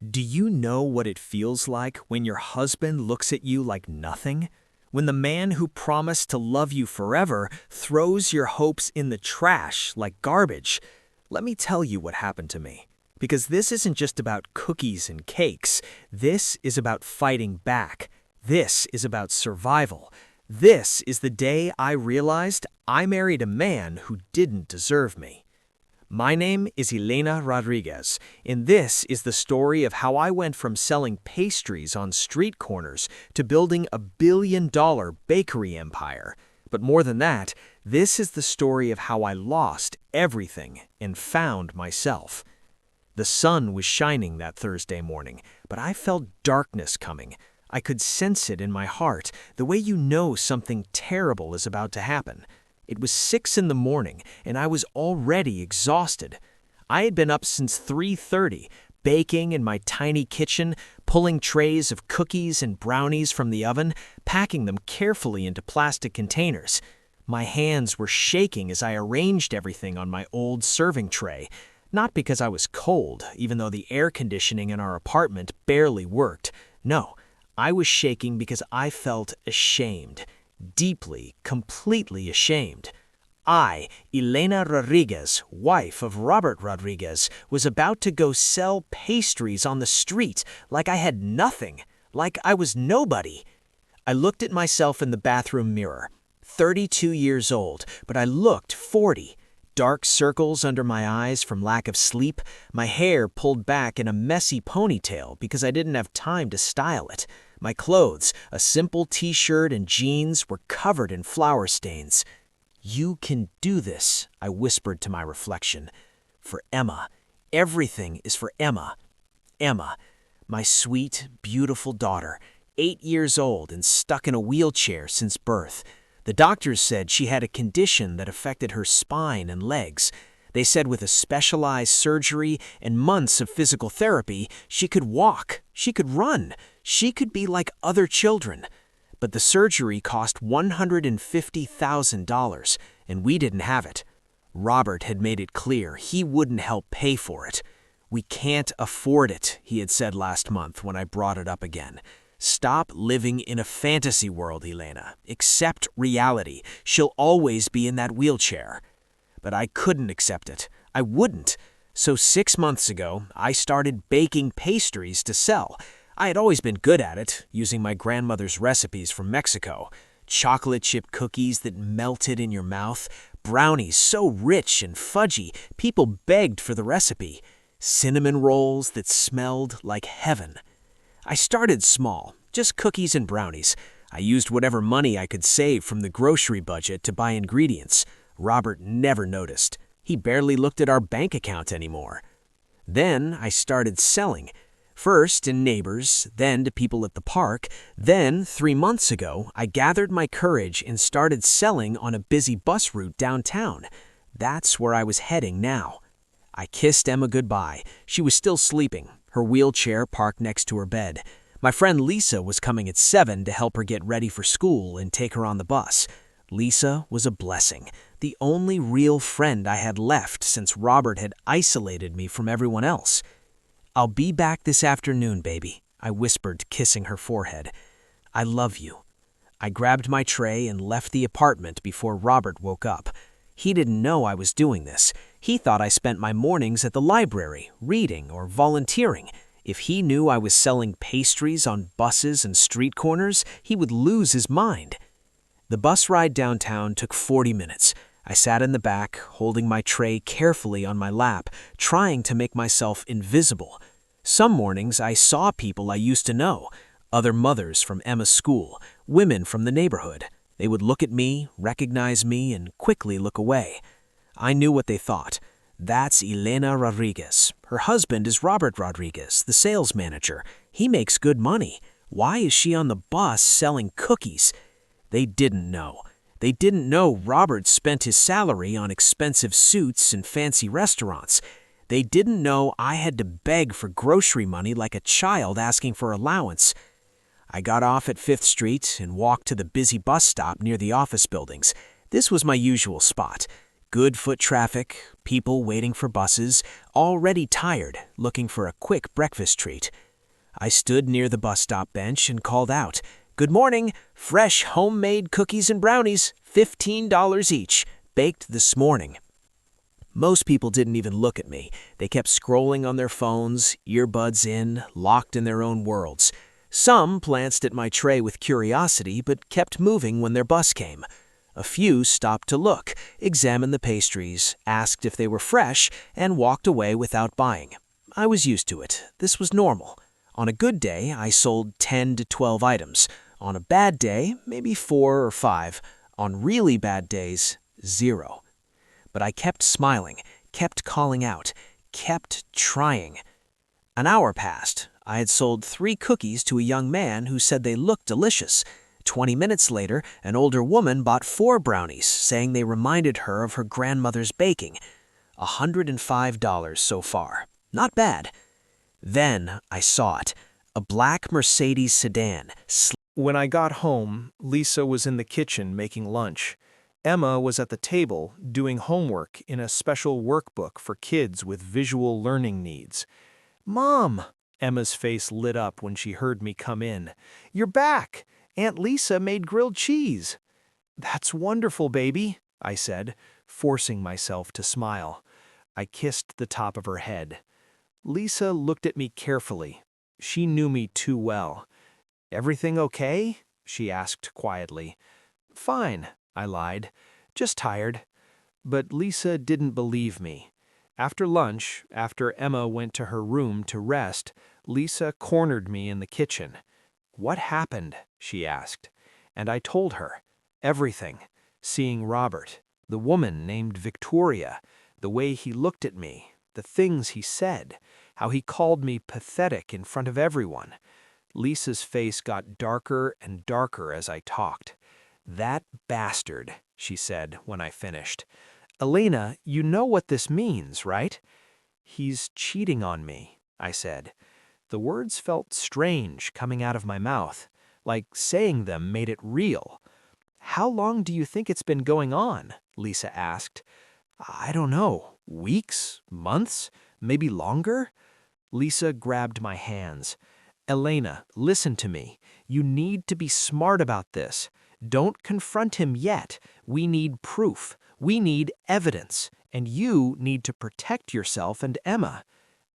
Do you know what it feels like when your husband looks at you like nothing? When the man who promised to love you forever throws your hopes in the trash like garbage? Let me tell you what happened to me. Because this isn't just about cookies and cakes. This is about fighting back. This is about survival. This is the day I realized I married a man who didn't deserve me. My name is Elena Rodriguez, and this is the story of how I went from selling pastries on street corners to building a billion-dollar bakery empire. But more than that, this is the story of how I lost everything and found myself. The sun was shining that Thursday morning, but I felt darkness coming. I could sense it in my heart, the way you know something terrible is about to happen. It was 6 in the morning, and I was already exhausted. I had been up since 3:30, baking in my tiny kitchen, pulling trays of cookies and brownies from the oven, packing them carefully into plastic containers. My hands were shaking as I arranged everything on my old serving tray. Not because I was cold, even though the air conditioning in our apartment barely worked. No, I was shaking because I felt ashamed. Deeply, completely ashamed. I, Elena Rodriguez, wife of Robert Rodriguez, was about to go sell pastries on the street like I had nothing, like I was nobody. I looked at myself in the bathroom mirror. 32 years old, but I looked 40. Dark circles under my eyes from lack of sleep, my hair pulled back in a messy ponytail because I didn't have time to style it. My clothes, a simple t-shirt and jeans, were covered in flour stains. "You can do this," I whispered to my reflection. "For Emma. Everything is for Emma. Emma, my sweet, beautiful daughter, 8 years old and stuck in a wheelchair since birth. The doctors said she had a condition that affected her spine and legs. They said with a specialized surgery and months of physical therapy, she could walk, she could run, she could be like other children. But the surgery cost $150,000, and we didn't have it. Robert had made it clear he wouldn't help pay for it. We can't afford it, he had said last month when I brought it up again. Stop living in a fantasy world, Elena. Accept reality. She'll always be in that wheelchair." But I couldn't accept it. I wouldn't. So 6 months ago, I started baking pastries to sell. I had always been good at it, using my grandmother's recipes from Mexico. Chocolate chip cookies that melted in your mouth, brownies so rich and fudgy, people begged for the recipe, cinnamon rolls that smelled like heaven. I started small, just cookies and brownies. I used whatever money I could save from the grocery budget to buy ingredients. Robert never noticed. He barely looked at our bank account anymore. Then I started selling. First in neighbors, then to people at the park. Then, 3 months ago, I gathered my courage and started selling on a busy bus route downtown. That's where I was heading now. I kissed Emma goodbye. She was still sleeping, her wheelchair parked next to her bed. My friend Lisa was coming at 7 to help her get ready for school and take her on the bus. Lisa was a blessing, the only real friend I had left since Robert had isolated me from everyone else. "I'll be back this afternoon, baby," I whispered, kissing her forehead. "I love you." I grabbed my tray and left the apartment before Robert woke up. He didn't know I was doing this. He thought I spent my mornings at the library, reading or volunteering. If he knew I was selling pastries on buses and street corners, he would lose his mind. The bus ride downtown took 40 minutes. I sat in the back, holding my tray carefully on my lap, trying to make myself invisible. Some mornings I saw people I used to know, other mothers from Emma's school, women from the neighborhood. They would look at me, recognize me, and quickly look away. I knew what they thought. That's Elena Rodriguez. Her husband is Robert Rodriguez, the sales manager. He makes good money. Why is she on the bus selling cookies? They didn't know. They didn't know Robert spent his salary on expensive suits and fancy restaurants. They didn't know I had to beg for grocery money like a child asking for allowance. I got off at 5th Street and walked to the busy bus stop near the office buildings. This was my usual spot. Good foot traffic, people waiting for buses, already tired, looking for a quick breakfast treat. I stood near the bus stop bench and called out, "Good morning, fresh homemade cookies and brownies, $15 each, baked this morning." Most people didn't even look at me. They kept scrolling on their phones, earbuds in, locked in their own worlds. Some glanced at my tray with curiosity but kept moving when their bus came. A few stopped to look, examined the pastries, asked if they were fresh, and walked away without buying. I was used to it. This was normal. On a good day, I sold 10 to 12 items. On a bad day, maybe 4 or 5. On really bad days, 0. But I kept smiling, kept calling out, kept trying. An hour passed. I had sold 3 cookies to a young man who said they looked delicious. 20 minutes later, an older woman bought 4 brownies, saying they reminded her of her grandmother's baking. $105 so far. Not bad. Then I saw it. A black Mercedes sedan. When I got home, Lisa was in the kitchen making lunch. Emma was at the table doing homework in a special workbook for kids with visual learning needs. "Mom!" Emma's face lit up when she heard me come in. "You're back! Aunt Lisa made grilled cheese." "That's wonderful, baby," I said, forcing myself to smile. I kissed the top of her head. Lisa looked at me carefully. She knew me too well. "Everything okay?" she asked quietly. "Fine," I lied. "Just tired." But Lisa didn't believe me. After lunch, after Emma went to her room to rest, Lisa cornered me in the kitchen. "What happened?" she asked. And I told her. Everything. Seeing Robert, the woman named Victoria, the way he looked at me, the things he said, how he called me pathetic in front of everyone. Lisa's face got darker and darker as I talked. "That bastard," she said when I finished. "Elena, you know what this means, right?" "He's cheating on me," I said. The words felt strange coming out of my mouth, like saying them made it real. "How long do you think it's been going on?" Lisa asked. "I don't know. Weeks? Months? Maybe longer?" Lisa grabbed my hands. "Elena, listen to me. You need to be smart about this. Don't confront him yet. We need proof. We need evidence. And you need to protect yourself and Emma."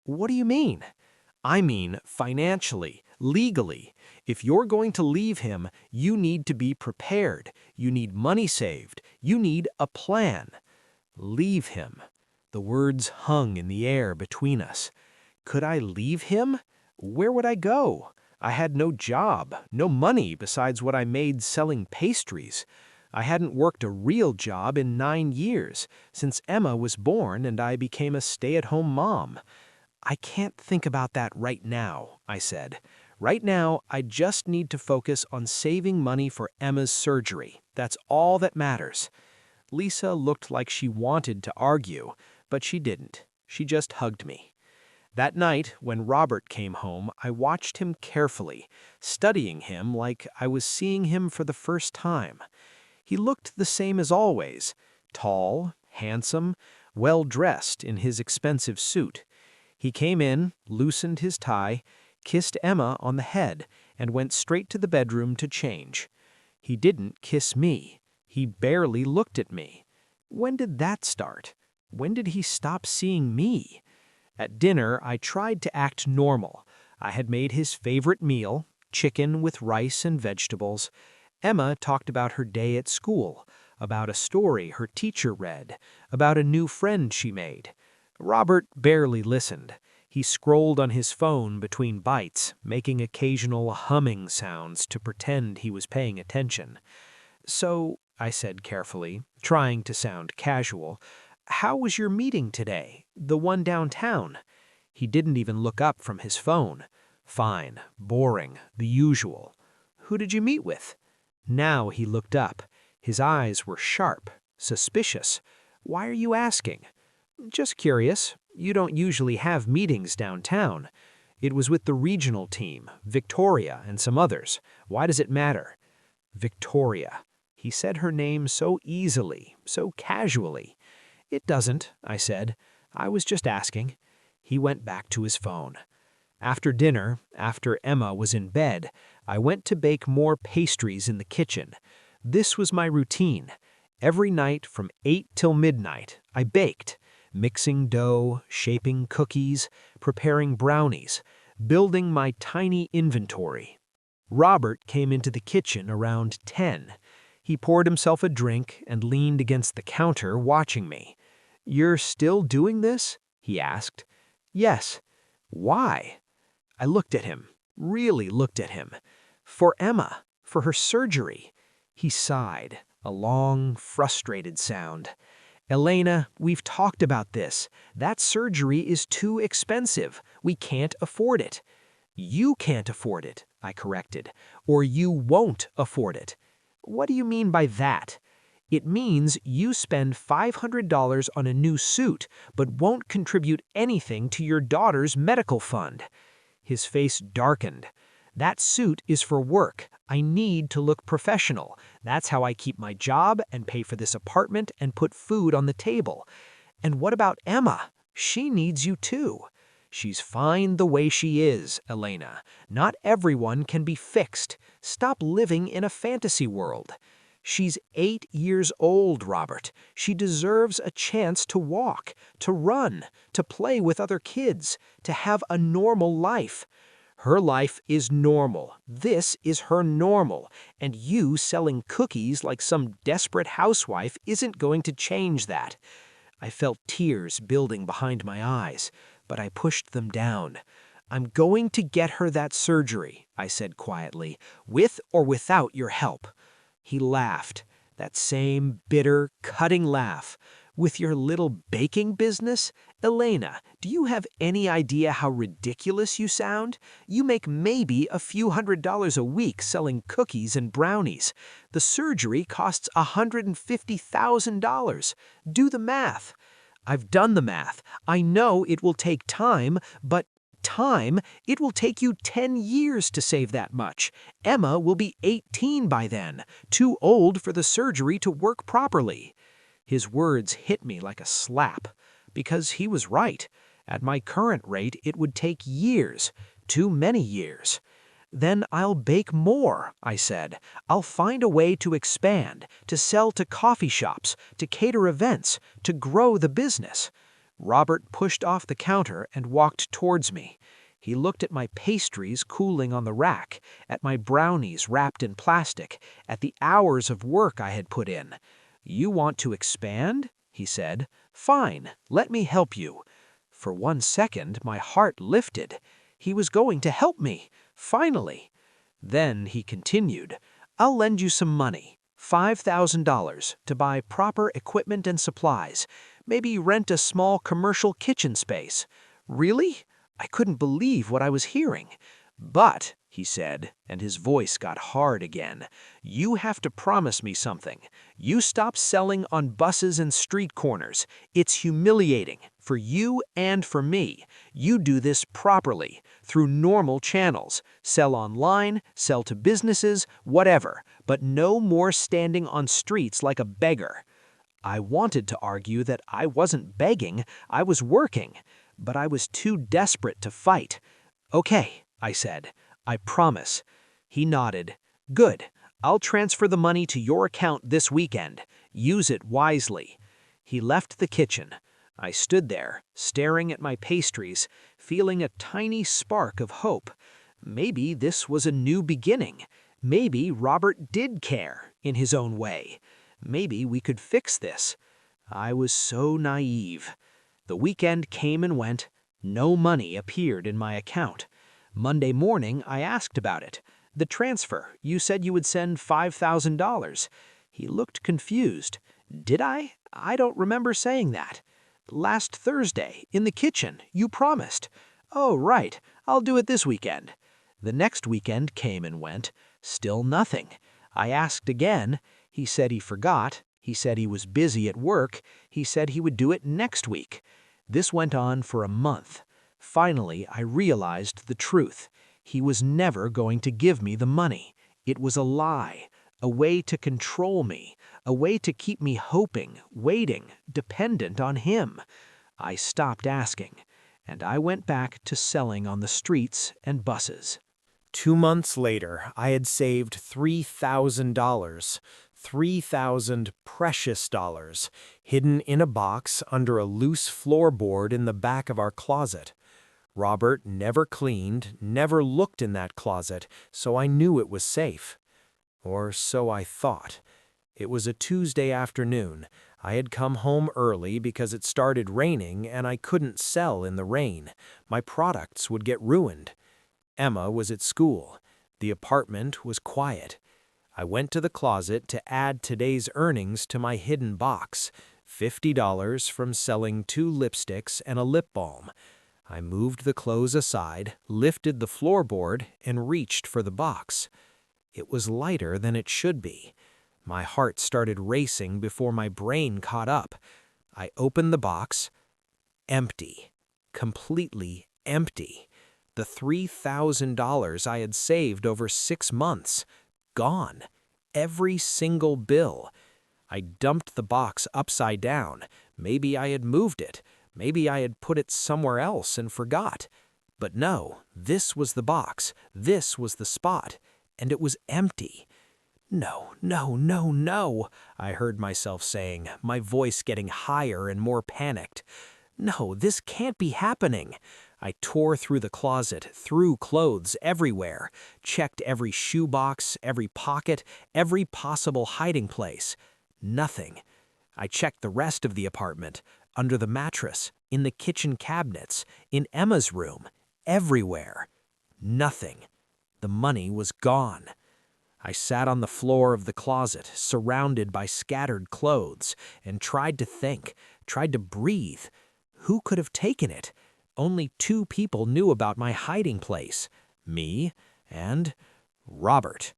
"What do you mean?" "I mean financially, legally. If you're going to leave him, you need to be prepared. You need money saved. You need a plan." Leave him. The words hung in the air between us. Could I leave him? Where would I go? I had no job, no money besides what I made selling pastries. I hadn't worked a real job in 9 years, since Emma was born and I became a stay-at-home mom. "I can't think about that right now," I said. "Right now, I just need to focus on saving money for Emma's surgery. That's all that matters." Lisa looked like she wanted to argue, but she didn't. She just hugged me. That night, when Robert came home, I watched him carefully, studying him like I was seeing him for the first time. He looked the same as always, tall, handsome, well-dressed in his expensive suit. He came in, loosened his tie, kissed Emma on the head, and went straight to the bedroom to change. He didn't kiss me. He barely looked at me. When did that start? When did he stop seeing me? At dinner, I tried to act normal. I had made his favorite meal, chicken with rice and vegetables. Emma talked about her day at school, about a story her teacher read, about a new friend she made. Robert barely listened. He scrolled on his phone between bites, making occasional humming sounds to pretend he was paying attention. "So," I said carefully, trying to sound casual, "how was your meeting today? The one downtown?" He didn't even look up from his phone. "Fine, boring, the usual." "Who did you meet with?" Now he looked up. His eyes were sharp, suspicious. "Why are you asking?" "Just curious. You don't usually have meetings downtown." "It was with the regional team, Victoria and some others. Why does it matter?" Victoria. He said her name so easily, so casually. "It doesn't," I said. "I was just asking." He went back to his phone. After dinner, after Emma was in bed, I went to bake more pastries in the kitchen. This was my routine. Every night from 8 till midnight, I baked, mixing dough, shaping cookies, preparing brownies, building my tiny inventory. Robert came into the kitchen around 10. He poured himself a drink and leaned against the counter watching me. "You're still doing this?" he asked. "Yes." "Why?" I looked at him, really looked at him. "For Emma, for her surgery." He sighed, a long, frustrated sound. "Elena, we've talked about this. That surgery is too expensive. We can't afford it." "You can't afford it," I corrected, "or you won't afford it." "What do you mean by that?" "It means you spend $500 on a new suit, but won't contribute anything to your daughter's medical fund." His face darkened. "That suit is for work. I need to look professional. That's how I keep my job and pay for this apartment and put food on the table. And what about Emma? She needs you too." "She's fine the way she is, Elena. Not everyone can be fixed. Stop living in a fantasy world." "She's 8 years old, Robert. She deserves a chance to walk, to run, to play with other kids, to have a normal life." "Her life is normal. This is her normal. And you selling cookies like some desperate housewife isn't going to change that." I felt tears building behind my eyes, but I pushed them down. "I'm going to get her that surgery," I said quietly, "with or without your help." He laughed, that same bitter, cutting laugh. "With your little baking business? Elena, do you have any idea how ridiculous you sound? You make maybe a few $100s a week selling cookies and brownies. The surgery costs $150,000. Do the math." "I've done the math. I know it will take time, but time? It will take you 10 years to save that much. Emma will be 18 by then, too old for the surgery to work properly." His words hit me like a slap, because he was right. At my current rate, it would take years, too many years. "Then I'll bake more," I said. "I'll find a way to expand, to sell to coffee shops, to cater events, to grow the business." Robert pushed off the counter and walked towards me. He looked at my pastries cooling on the rack, at my brownies wrapped in plastic, at the hours of work I had put in. "You want to expand?" he said. "Fine, let me help you." For 1 second, my heart lifted. He was going to help me, finally. Then he continued, "I'll lend you some money, $5,000, to buy proper equipment and supplies. Maybe rent a small commercial kitchen space." "Really?" I couldn't believe what I was hearing. "But," he said, and his voice got hard again, "you have to promise me something. You stop selling on buses and street corners. It's humiliating, for you and for me. You do this properly, through normal channels. Sell online, sell to businesses, whatever, but no more standing on streets like a beggar." I wanted to argue that I wasn't begging, I was working, but I was too desperate to fight. "Okay," I said, "I promise." He nodded. "Good. I'll transfer the money to your account this weekend. Use it wisely." He left the kitchen. I stood there, staring at my pastries, feeling a tiny spark of hope. Maybe this was a new beginning. Maybe Robert did care, in his own way. Maybe we could fix this. I was so naive. The weekend came and went. No money appeared in my account. Monday morning, I asked about it. "The transfer, you said you would send $5,000. He looked confused. "Did I? I don't remember saying that." "Last Thursday, in the kitchen, you promised." "Oh, right. I'll do it this weekend." The next weekend came and went. Still nothing. I asked again. He said he forgot. He said he was busy at work. He said he would do it next week. This went on for a month. Finally, I realized the truth. He was never going to give me the money. It was a lie. a way to control me, a way to keep me hoping, waiting, dependent on him. I stopped asking, and I went back to selling on the streets and buses. 2 months later, I had saved $3,000, 3,000 precious dollars, hidden in a box under a loose floorboard in the back of our closet. Robert never cleaned, never looked in that closet, so I knew it was safe. Or so I thought. It was a Tuesday afternoon. I had come home early because it started raining and I couldn't sell in the rain. My products would get ruined. Emma was at school. The apartment was quiet. I went to the closet to add today's earnings to my hidden box, $50 from selling 2 lipsticks and a lip balm. I moved the clothes aside, lifted the floorboard, and reached for the box. It was lighter than it should be. My heart started racing before my brain caught up. I opened the box. Empty. Completely empty. The $3,000 I had saved over 6 months. Gone. Every single bill. I dumped the box upside down. Maybe I had moved it. Maybe I had put it somewhere else and forgot. But no, this was the box. This was the spot. And it was empty. No, no, no, no, I heard myself saying, my voice getting higher and more panicked. No, this can't be happening. I tore through the closet, threw clothes everywhere, checked every shoebox, every pocket, every possible hiding place. Nothing. I checked the rest of the apartment, under the mattress, in the kitchen cabinets, in Emma's room, everywhere. Nothing. The money was gone. I sat on the floor of the closet, surrounded by scattered clothes, and tried to think, tried to breathe. Who could have taken it? Only 2 people knew about my hiding place, me and Robert.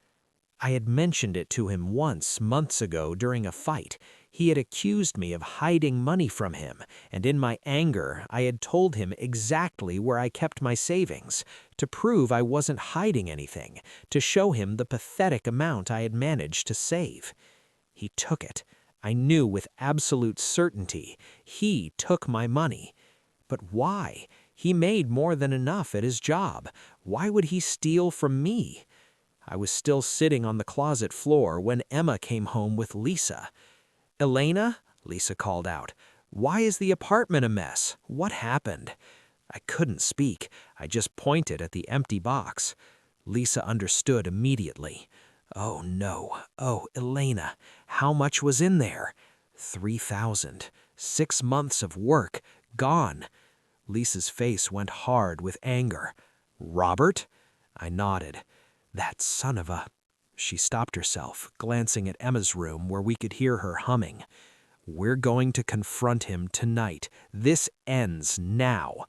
I had mentioned it to him once, months ago, during a fight. He had accused me of hiding money from him, and in my anger, I had told him exactly where I kept my savings, to prove I wasn't hiding anything, to show him the pathetic amount I had managed to save. He took it. I knew with absolute certainty. He took my money. But why? He made more than enough at his job. Why would he steal from me? I was still sitting on the closet floor when Emma came home with Lisa. "Elena," Lisa called out, "why is the apartment a mess? What happened?" I couldn't speak. I just pointed at the empty box. Lisa understood immediately. Oh no. Oh, Elena, how much was in there? 3,000. 6 months of work. Gone. Lisa's face went hard with anger. "Robert?" I nodded. "That son of a—" She stopped herself, glancing at Emma's room where we could hear her humming. "We're going to confront him tonight. This ends now."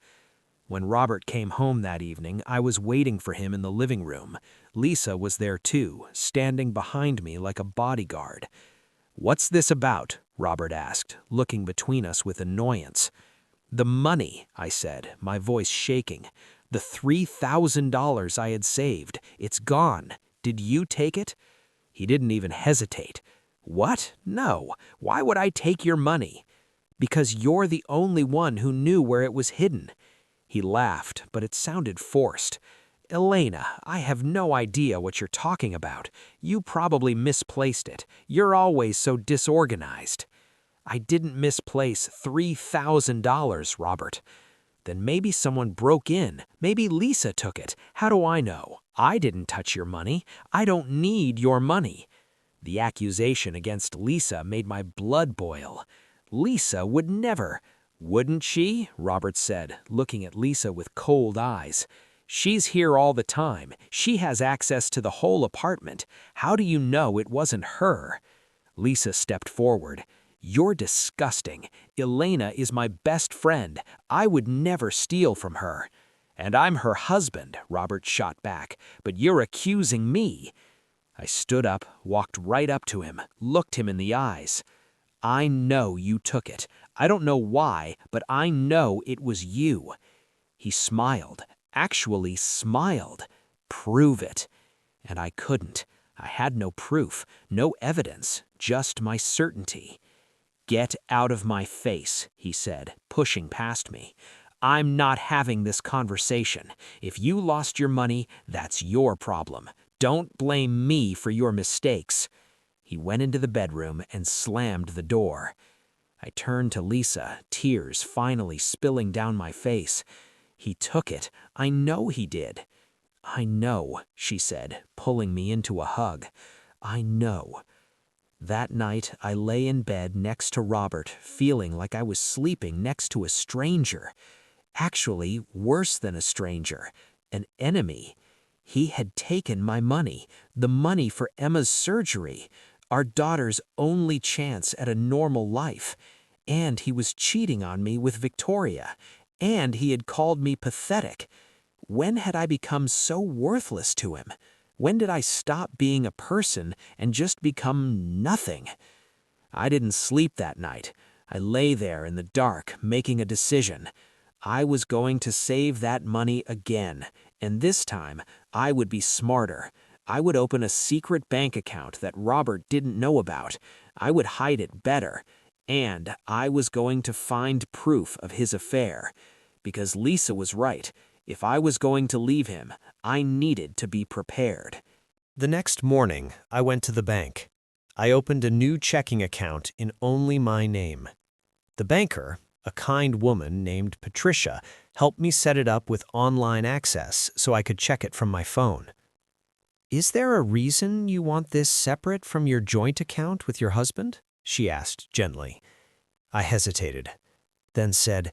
When Robert came home that evening, I was waiting for him in the living room. Lisa was there too, standing behind me like a bodyguard. "What's this about?" Robert asked, looking between us with annoyance. "The money," I said, my voice shaking. "The $3,000 I had saved. It's gone. Did you take it?" He didn't even hesitate. "What? No. Why would I take your money?" "Because you're the only one who knew where it was hidden." He laughed, but it sounded forced. "Elena, I have no idea what you're talking about. You probably misplaced it. You're always so disorganized." "I didn't misplace $3,000, Robert." "Then maybe someone broke in. Maybe Lisa took it. How do I know? I didn't touch your money. I don't need your money." The accusation against Lisa made my blood boil. "Lisa would never—" "Wouldn't she?" Robert said, looking at Lisa with cold eyes. "She's here all the time. She has access to the whole apartment. How do you know it wasn't her?" Lisa stepped forward. "You're disgusting. Elena is my best friend. I would never steal from her." "And I'm her husband," Robert shot back. "But you're accusing me." I stood up, walked right up to him, looked him in the eyes. "I know you took it. I don't know why, but I know it was you." He smiled, actually smiled. "Prove it." And I couldn't. I had no proof, no evidence, just my certainty. "Get out of my face," he said, pushing past me. "I'm not having this conversation. If you lost your money, that's your problem. Don't blame me for your mistakes." He went into the bedroom and slammed the door. I turned to Lisa, tears finally spilling down my face. "He took it. I know he did." "I know," she said, pulling me into a hug. "I know." That night, I lay in bed next to Robert, feeling like I was sleeping next to a stranger. Actually, worse than a stranger, an enemy. He had taken my money, the money for Emma's surgery, our daughter's only chance at a normal life. And he was cheating on me with Victoria. And he had called me pathetic. When had I become so worthless to him? When did I stop being a person and just become nothing? I didn't sleep that night. I lay there in the dark, making a decision. I was going to save that money again, and this time I would be smarter. I would open a secret bank account that Robert didn't know about. I would hide it better. And I was going to find proof of his affair. Because Lisa was right. If I was going to leave him, I needed to be prepared. The next morning, I went to the bank. I opened a new checking account in only my name. The banker, a kind woman named Patricia, helped me set it up with online access so I could check it from my phone. "Is there a reason you want this separate from your joint account with your husband?" she asked gently. I hesitated, then said,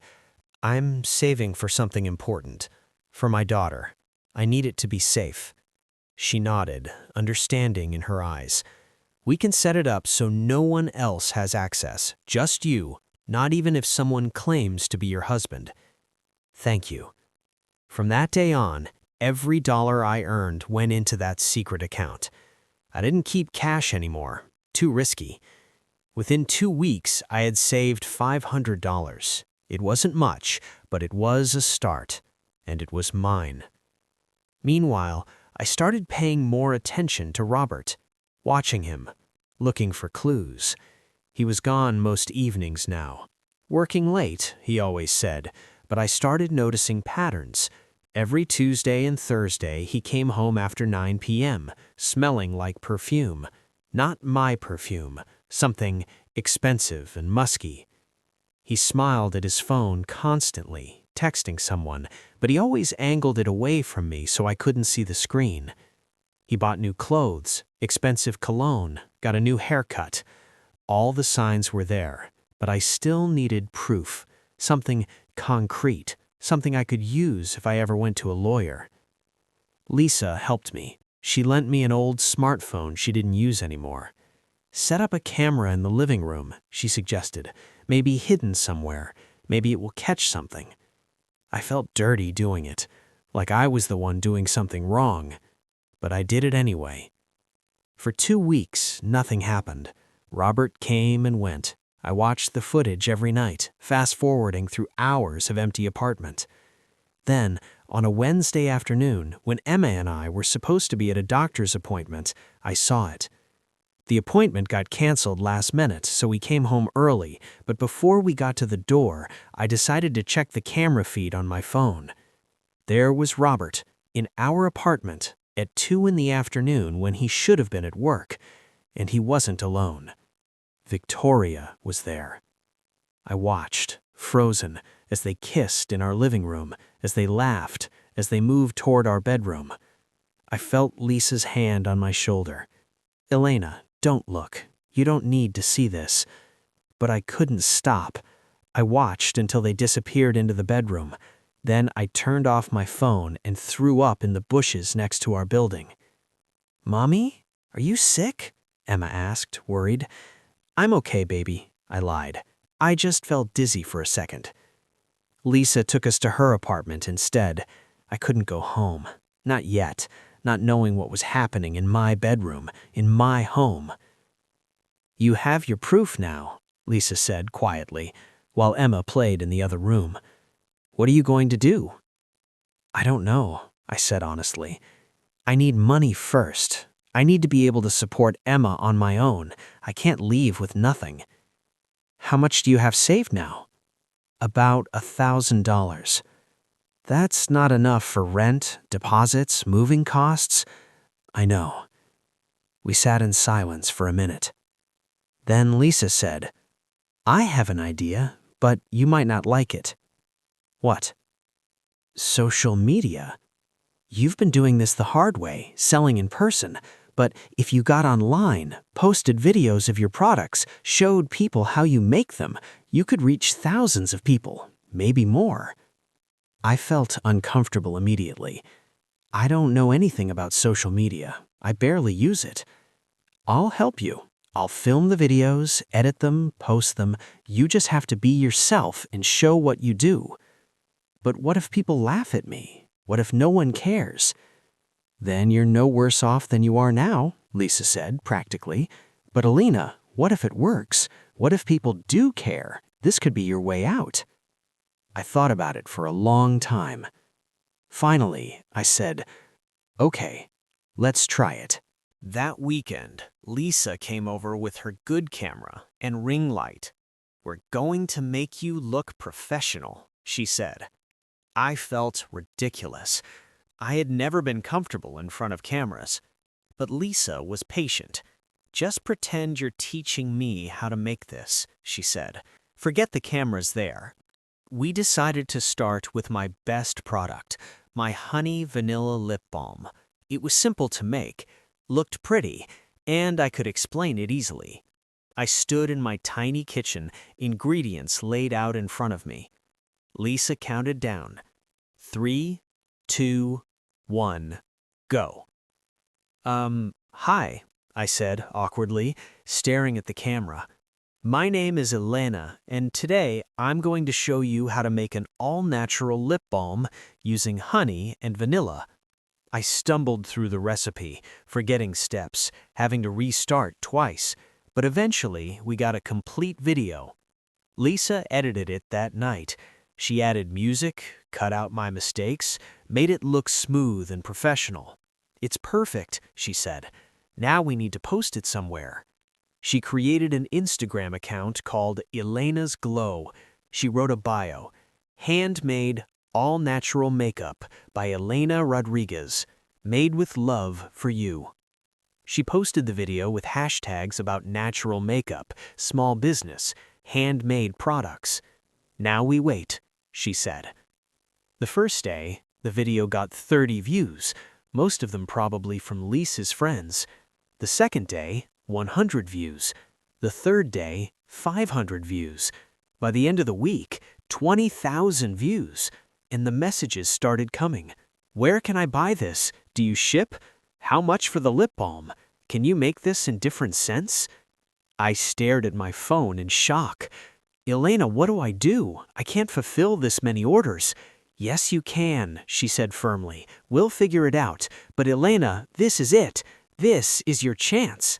"I'm saving for something important. For my daughter. I need it to be safe." She nodded, understanding in her eyes. "We can set it up so no one else has access, just you, not even if someone claims to be your husband." "Thank you." From that day on, every dollar I earned went into that secret account. I didn't keep cash anymore, too risky. Within 2 weeks, I had saved $500. It wasn't much, but it was a start. And it was mine. Meanwhile, I started paying more attention to Robert, watching him, looking for clues. He was gone most evenings now. Working late, he always said, but I started noticing patterns. Every Tuesday and Thursday, he came home after 9 p.m., smelling like perfume. Not my perfume, something expensive and musky. He smiled at his phone constantly, texting someone, but he always angled it away from me so I couldn't see the screen. He bought new clothes, expensive cologne, got a new haircut. All the signs were there, but I still needed proof, something concrete, something I could use if I ever went to a lawyer. Lisa helped me. She lent me an old smartphone she didn't use anymore. "Set up a camera in the living room," she suggested, "maybe hidden somewhere. Maybe it will catch something." I felt dirty doing it, like I was the one doing something wrong, but I did it anyway. For 2 weeks, nothing happened. Robert came and went. I watched the footage every night, fast-forwarding through hours of empty apartment. Then, on a Wednesday afternoon, when Emma and I were supposed to be at a doctor's appointment, I saw it. The appointment got canceled last minute, so we came home early, but before we got to the door, I decided to check the camera feed on my phone. There was Robert, in our apartment, at 2 in the afternoon when he should have been at work, and he wasn't alone. Victoria was there. I watched, frozen, as they kissed in our living room, as they laughed, as they moved toward our bedroom. I felt Lisa's hand on my shoulder. "Elena, don't look. You don't need to see this." But I couldn't stop. I watched until they disappeared into the bedroom. Then I turned off my phone and threw up in the bushes next to our building. "Mommy, are you sick?" Emma asked, worried. "I'm okay, baby," I lied. "I just felt dizzy for a second." Lisa took us to her apartment instead. I couldn't go home. Not yet. Not knowing what was happening in my bedroom, in my home. "You have your proof now," Lisa said quietly, while Emma played in the other room. "What are you going to do?" "I don't know," I said honestly. "I need money first. I need to be able to support Emma on my own. I can't leave with nothing. How much do you have saved now? About $1,000. That's not enough for rent, deposits, moving costs. I know. We sat in silence for a minute. Then Lisa said, I have an idea, but you might not like it. What? Social media. You've been doing this the hard way, selling in person, but if you got online, posted videos of your products, showed people how you make them, you could reach thousands of people, maybe more. I felt uncomfortable immediately. I don't know anything about social media. I barely use it. I'll help you. I'll film the videos, edit them, post them. You just have to be yourself and show what you do. But what if people laugh at me? What if no one cares? Then you're no worse off than you are now, Lisa said, practically. But Alina, what if it works? What if people do care? This could be your way out. I thought about it for a long time. Finally, I said, okay, let's try it. That weekend, Lisa came over with her good camera and ring light. We're going to make you look professional, she said. I felt ridiculous. I had never been comfortable in front of cameras. But Lisa was patient. Just pretend you're teaching me how to make this, she said. Forget the cameras there. We decided to start with my best product, my honey vanilla lip balm. It was simple to make, looked pretty, and I could explain it easily. I stood in my tiny kitchen, ingredients laid out in front of me. Lisa counted down. 3, 2, 1, go. Hi, I said awkwardly, staring at the camera. My name is Elena, and today I'm going to show you how to make an all-natural lip balm using honey and vanilla. I stumbled through the recipe, forgetting steps, having to restart twice, but eventually we got a complete video. Lisa edited it that night. She added music, cut out my mistakes, made it look smooth and professional. It's perfect, she said. Now we need to post it somewhere. She created an Instagram account called Elena's Glow. She wrote a bio, handmade, all-natural makeup by Elena Rodriguez, made with love for you. She posted the video with hashtags about natural makeup, small business, handmade products. Now we wait, she said. The first day, the video got 30 views, most of them probably from Lisa's friends. The second day, 100 views. The third day, 500 views. By the end of the week, 20,000 views. And the messages started coming. Where can I buy this? Do you ship? How much for the lip balm? Can you make this in different scents? I stared at my phone in shock. Elena, what do I do? I can't fulfill this many orders. Yes, you can, she said firmly. We'll figure it out. But Elena, this is it. This is your chance.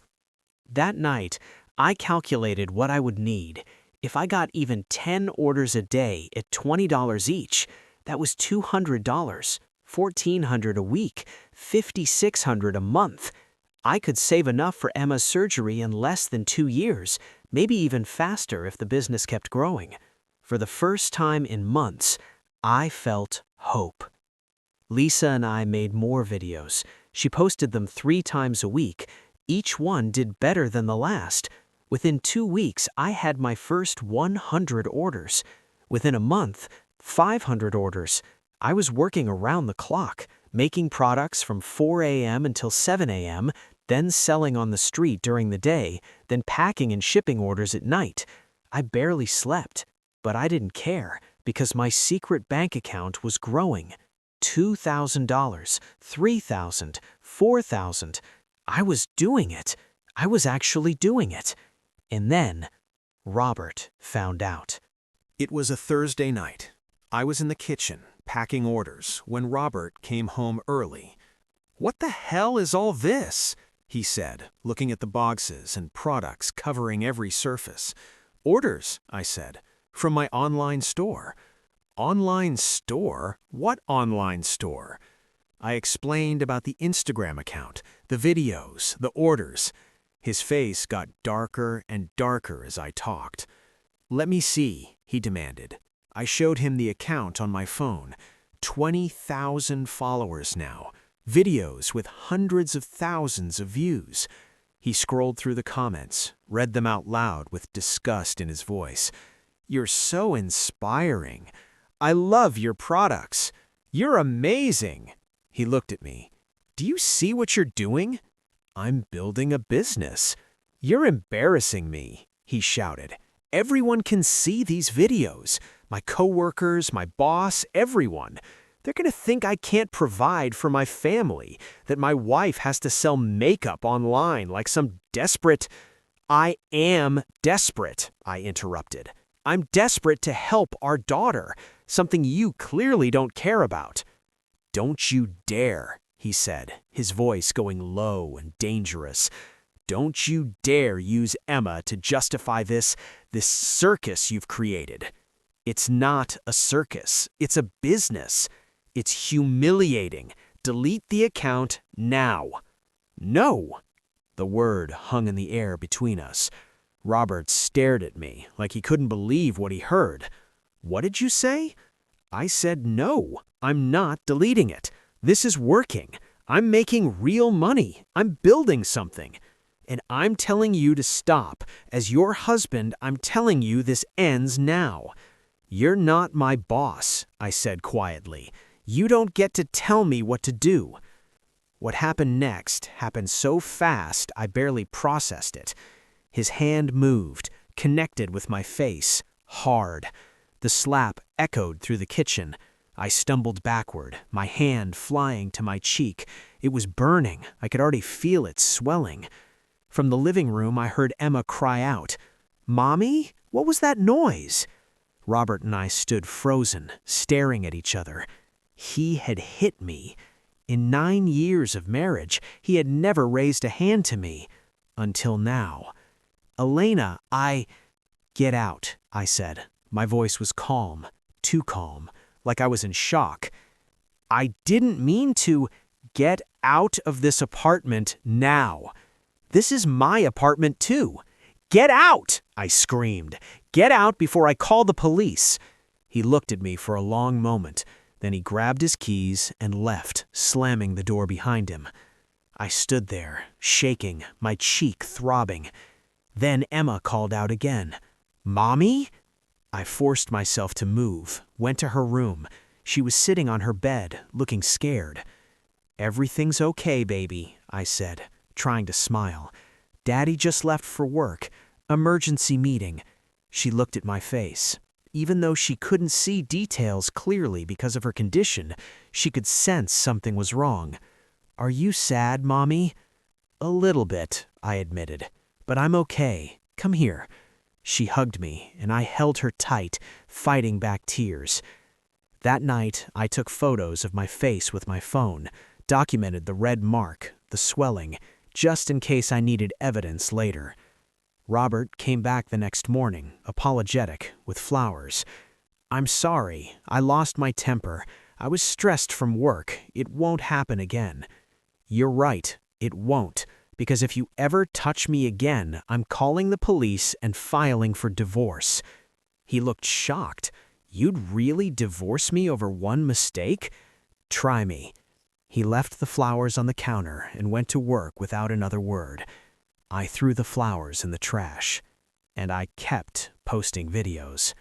That night, I calculated what I would need. If I got even 10 orders a day at $20 each, that was $200, $1,400 a week, $5,600 a month. I could save enough for Emma's surgery in less than 2 years, maybe even faster if the business kept growing. For the first time in months, I felt hope. Lisa and I made more videos. She posted them 3 times a week. Each one did better than the last. Within 2 weeks, I had my first 100 orders. Within a month, 500 orders. I was working around the clock, making products from 4 a.m. until 7 a.m., then selling on the street during the day, then packing and shipping orders at night. I barely slept, but I didn't care because my secret bank account was growing. $2,000, $3,000, $4,000. I was doing it. I was actually doing it. And then, Robert found out. It was a Thursday night. I was in the kitchen, packing orders, when Robert came home early. "What the hell is all this?" he said, looking at the boxes and products covering every surface. "Orders," I said, "from my online store." "Online store? What online store?" I explained about the Instagram account, the videos, the orders. His face got darker and darker as I talked. "Let me see," he demanded. I showed him the account on my phone. 20,000 followers now. Videos with hundreds of thousands of views. He scrolled through the comments, read them out loud with disgust in his voice. "You're so inspiring. I love your products. You're amazing." He looked at me. "Do you see what you're doing? I'm building a business. You're embarrassing me," he shouted. "Everyone can see these videos. My coworkers, my boss, everyone. They're going to think I can't provide for my family, that my wife has to sell makeup online like some desperate—" "I am desperate," I interrupted. "I'm desperate to help our daughter, something you clearly don't care about." "Don't you dare," he said, his voice going low and dangerous. "Don't you dare use Emma to justify this circus you've created. It's not a circus. It's a business. It's humiliating. Delete the account now." "No!" The word hung in the air between us. Robert stared at me like he couldn't believe what he heard. "What did you say?" I said, "No, I'm not deleting it. This is working. I'm making real money. I'm building something. And I'm telling you to stop. As your husband, I'm telling you this ends now." "You're not my boss," I said quietly. "You don't get to tell me what to do." What happened next happened so fast I barely processed it. His hand moved, connected with my face, hard. The slap echoed through the kitchen. I stumbled backward, my hand flying to my cheek. It was burning. I could already feel it swelling. From the living room, I heard Emma cry out, "Mommy, what was that noise?" Robert and I stood frozen, staring at each other. He had hit me. In 9 years of marriage, he had never raised a hand to me. Until now. "Elena, Get out," I said. My voice was calm, too calm, like I was in shock. "I didn't mean to—" "Get out of this apartment now. This is my apartment too. Get out!" I screamed. "Get out before I call the police." He looked at me for a long moment. Then he grabbed his keys and left, slamming the door behind him. I stood there, shaking, my cheek throbbing. Then Emma called out again. "Mommy?" I forced myself to move, went to her room. She was sitting on her bed, looking scared. "Everything's okay, baby," I said, trying to smile. "Daddy just left for work. Emergency meeting." She looked at my face. Even though she couldn't see details clearly because of her condition, she could sense something was wrong. "Are you sad, Mommy?" "A little bit," I admitted. "But I'm okay. Come here." She hugged me, and I held her tight, fighting back tears. That night, I took photos of my face with my phone, documented the red mark, the swelling, just in case I needed evidence later. Robert came back the next morning, apologetic, with flowers. "I'm sorry. I lost my temper. I was stressed from work. It won't happen again." "You're right. It won't. Because if you ever touch me again, I'm calling the police and filing for divorce." He looked shocked. "You'd really divorce me over one mistake? Try me." He left the flowers on the counter and went to work without another word. I threw the flowers in the trash. And I kept posting videos.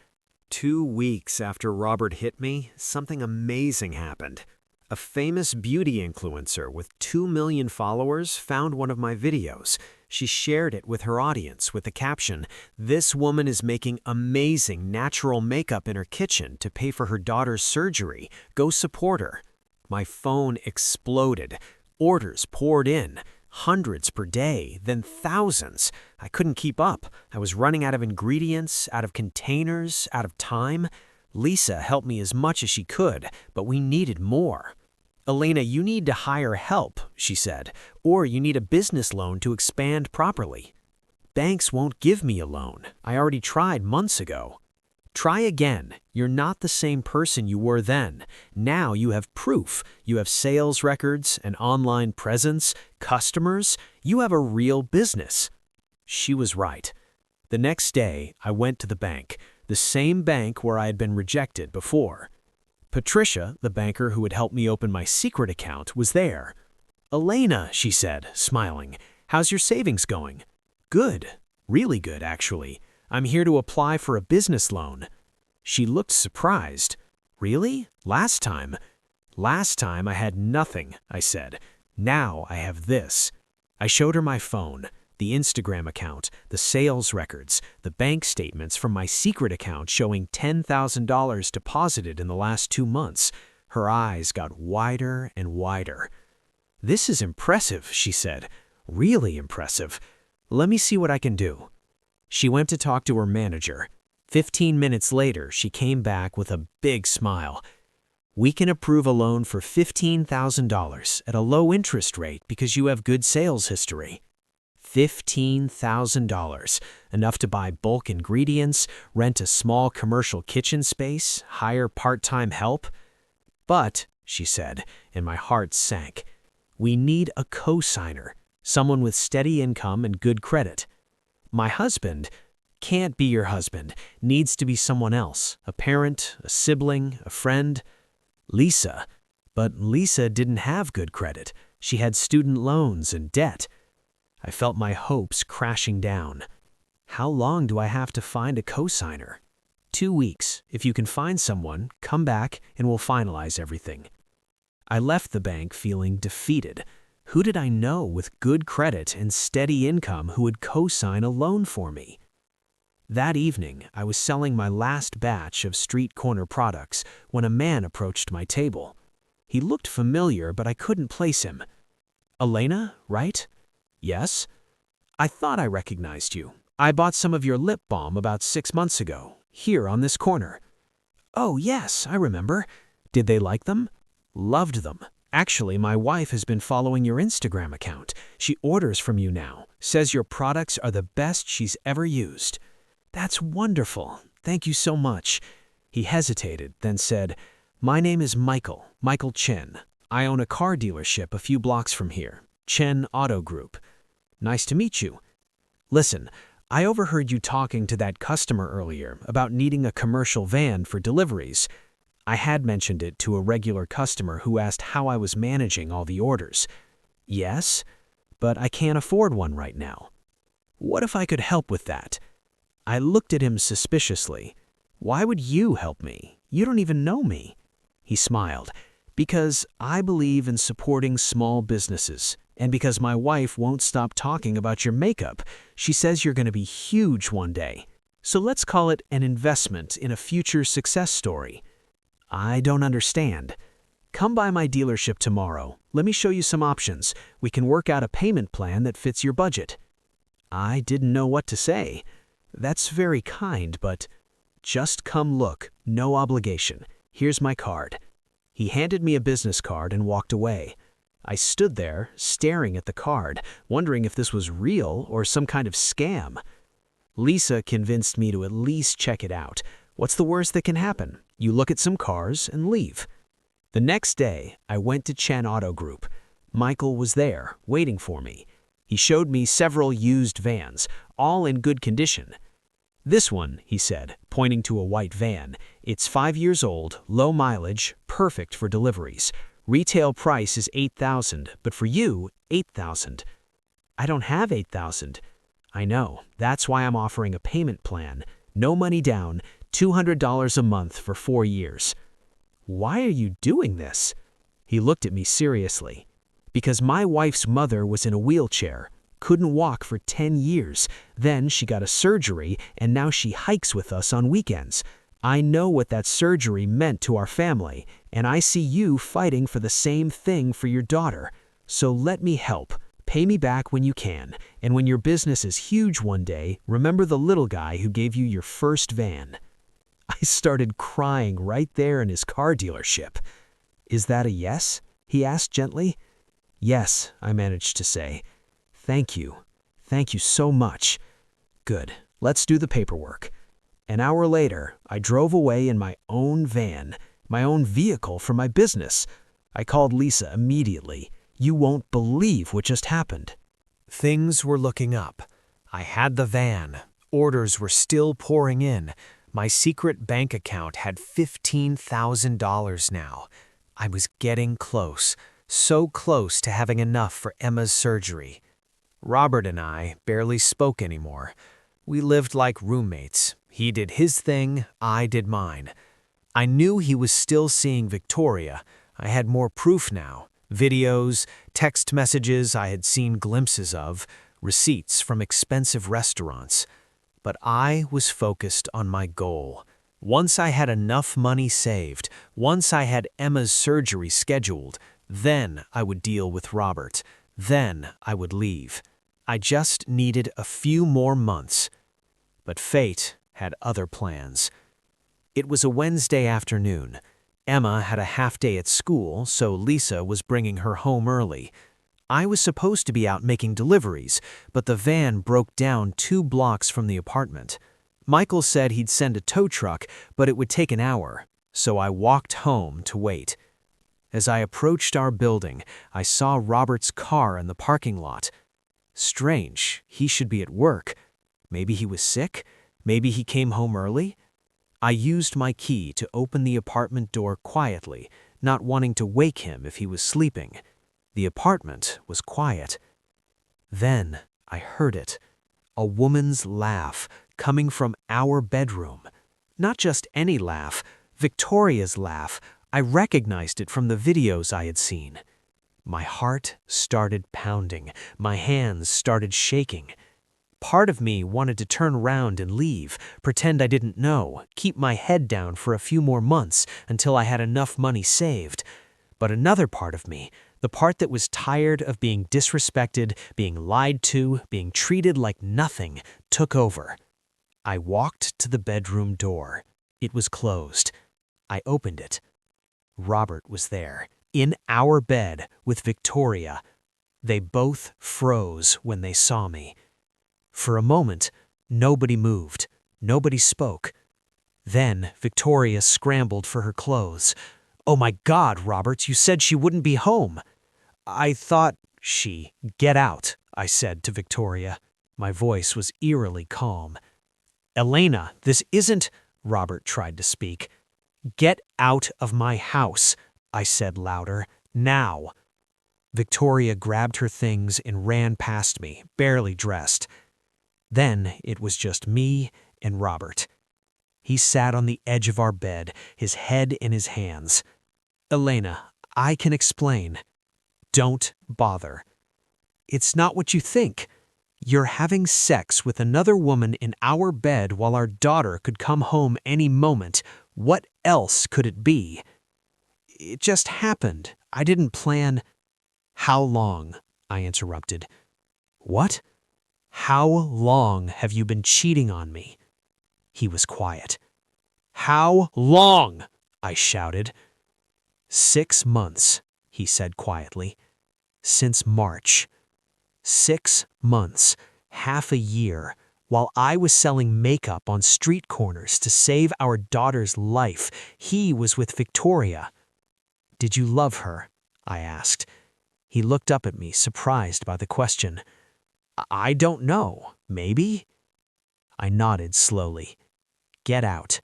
2 weeks after Robert hit me, something amazing happened. A famous beauty influencer with 2 million followers found one of my videos. She shared it with her audience with the caption, "This woman is making amazing natural makeup in her kitchen to pay for her daughter's surgery. Go support her." My phone exploded. Orders poured in. Hundreds per day, then thousands. I couldn't keep up. I was running out of ingredients, out of containers, out of time. Lisa helped me as much as she could, but we needed more. "Elena, you need to hire help," she said, "or you need a business loan to expand properly." "Banks won't give me a loan. I already tried months ago." Try again. You're not the same person you were then. Now you have proof. You have sales records, an online presence, customers. You have a real business." She was right. The next day, I went to the bank, the same bank where I had been rejected before. Patricia, the banker who had helped me open my secret account, was there. "Elena," she said, smiling, "how's your savings going?" "Good. Really good, actually. I'm here to apply for a business loan." She looked surprised. "Really? Last time?" "Last time I had nothing," I said. "Now I have this." I showed her my phone, the Instagram account, the sales records, the bank statements from my secret account showing $10,000 deposited in the last 2 months. Her eyes got wider and wider. "This is impressive," she said. "Really impressive. Let me see what I can do." She went to talk to her manager. 15 minutes later, she came back with a big smile. "We can approve a loan for $15,000 at a low interest rate because you have good sales history." $15,000, enough to buy bulk ingredients, rent a small commercial kitchen space, hire part-time help. "But," she said, and my heart sank, "we need a co-signer, someone with steady income and good credit." "My husband—" "Can't be your husband. Needs to be someone else, a parent, a sibling, a friend." "Lisa." But Lisa didn't have good credit. She had student loans and debt. I felt my hopes crashing down. "How long do I have to find a co-signer?" "2 weeks. If you can find someone, come back and we'll finalize everything." I left the bank feeling defeated. Who did I know with good credit and steady income who would co-sign a loan for me? That evening, I was selling my last batch of street corner products when a man approached my table. He looked familiar, but I couldn't place him. "Elena, right?" "Yes." "I thought I recognized you. I bought some of your lip balm about 6 months ago, here on this corner." "Oh, yes, I remember. Did they like them?" "Loved them. Actually, my wife has been following your Instagram account. She orders from you now, says your products are the best she's ever used." "That's wonderful. Thank you so much." He hesitated, then said, "My name is Michael Chen. I own a car dealership a few blocks from here, Chen Auto Group." "Nice to meet you." "Listen, I overheard you talking to that customer earlier about needing a commercial van for deliveries." I had mentioned it to a regular customer who asked how I was managing all the orders. "Yes, but I can't afford one right now." "What if I could help with that?" I looked at him suspiciously. "Why would you help me? You don't even know me." He smiled. "Because I believe in supporting small businesses, and because my wife won't stop talking about your makeup. She says you're going to be huge one day. So let's call it an investment in a future success story." "I don't understand." "Come by my dealership tomorrow. Let me show you some options. We can work out a payment plan that fits your budget." I didn't know what to say. "That's very kind, but—" "Just come look. No obligation. Here's my card." He handed me a business card and walked away. I stood there, staring at the card, wondering if this was real or some kind of scam. Lisa convinced me to at least check it out. What's the worst that can happen? You look at some cars and leave. The next day, I went to Chen Auto Group. Michael was there, waiting for me. He showed me several used vans, all in good condition. "This one," he said, pointing to a white van. "It's 5 years old, low mileage, perfect for deliveries. Retail price is $8,000, but for you, $8,000. "I don't have $8,000. "I know. That's why I'm offering a payment plan. No money down, $200 a month for 4 years. "Why are you doing this?" He looked at me seriously. "Because my wife's mother was in a wheelchair, couldn't walk for 10 years. Then she got a surgery, and now she hikes with us on weekends. I know what that surgery meant to our family, and I see you fighting for the same thing for your daughter. So let me help. Pay me back when you can, and when your business is huge one day, remember the little guy who gave you your first van." I started crying right there in his car dealership. "Is that a yes?" he asked gently. "Yes," I managed to say. "Thank you. Thank you so much." "Good. Let's do the paperwork." An hour later, I drove away in my own van, my own vehicle for my business. I called Lisa immediately. "You won't believe what just happened." Things were looking up. I had the van. Orders were still pouring in. My secret bank account had $15,000 now. I was getting close, so close to having enough for Emma's surgery. Robert and I barely spoke anymore. We lived like roommates. He did his thing, I did mine. I knew he was still seeing Victoria. I had more proof now. Videos, text messages I had seen glimpses of, receipts from expensive restaurants. But I was focused on my goal. Once I had enough money saved, once I had Emma's surgery scheduled, then I would deal with Robert. Then I would leave. I just needed a few more months. But fate had other plans. It was a Wednesday afternoon. Emma had a half day at school, so Lisa was bringing her home early. I was supposed to be out making deliveries, but the van broke down 2 blocks from the apartment. Michael said he'd send a tow truck, but it would take an hour, so I walked home to wait. As I approached our building, I saw Robert's car in the parking lot. Strange, he should be at work. Maybe he was sick? Maybe he came home early? I used my key to open the apartment door quietly, not wanting to wake him if he was sleeping. The apartment was quiet. Then I heard it. A woman's laugh coming from our bedroom. Not just any laugh, Victoria's laugh. I recognized it from the videos I had seen. My heart started pounding. My hands started shaking. Part of me wanted to turn around and leave, pretend I didn't know, keep my head down for a few more months until I had enough money saved. But another part of me, the part that was tired of being disrespected, being lied to, being treated like nothing, took over. I walked to the bedroom door. It was closed. I opened it. Robert was there, in our bed with Victoria. They both froze when they saw me. For a moment, nobody moved. Nobody spoke. Then Victoria scrambled for her clothes. "Oh my God, Robert, you said she wouldn't be home." "I thought Get out," I said to Victoria. My voice was eerily calm. "Elena, this isn't—" Robert tried to speak. "Get out of my house," I said louder. "Now." Victoria grabbed her things and ran past me, barely dressed. Then it was just me and Robert. He sat on the edge of our bed, his head in his hands. "Elena, I can explain." "Don't bother." "It's not what you think. You're having sex with another woman in our bed while our daughter could come home any moment. What else could it be?" "It just happened. I didn't plan—" "How long?" I interrupted. "What?" "How long have you been cheating on me?" He was quiet. "How long?" I shouted. 6 months, he said quietly. "Since March. 6 months, half a year, while I was selling makeup on street corners to save our daughter's life, he was with Victoria." "Did you love her?" I asked. He looked up at me, surprised by the question. "I don't know. Maybe?" I nodded slowly. "Get out."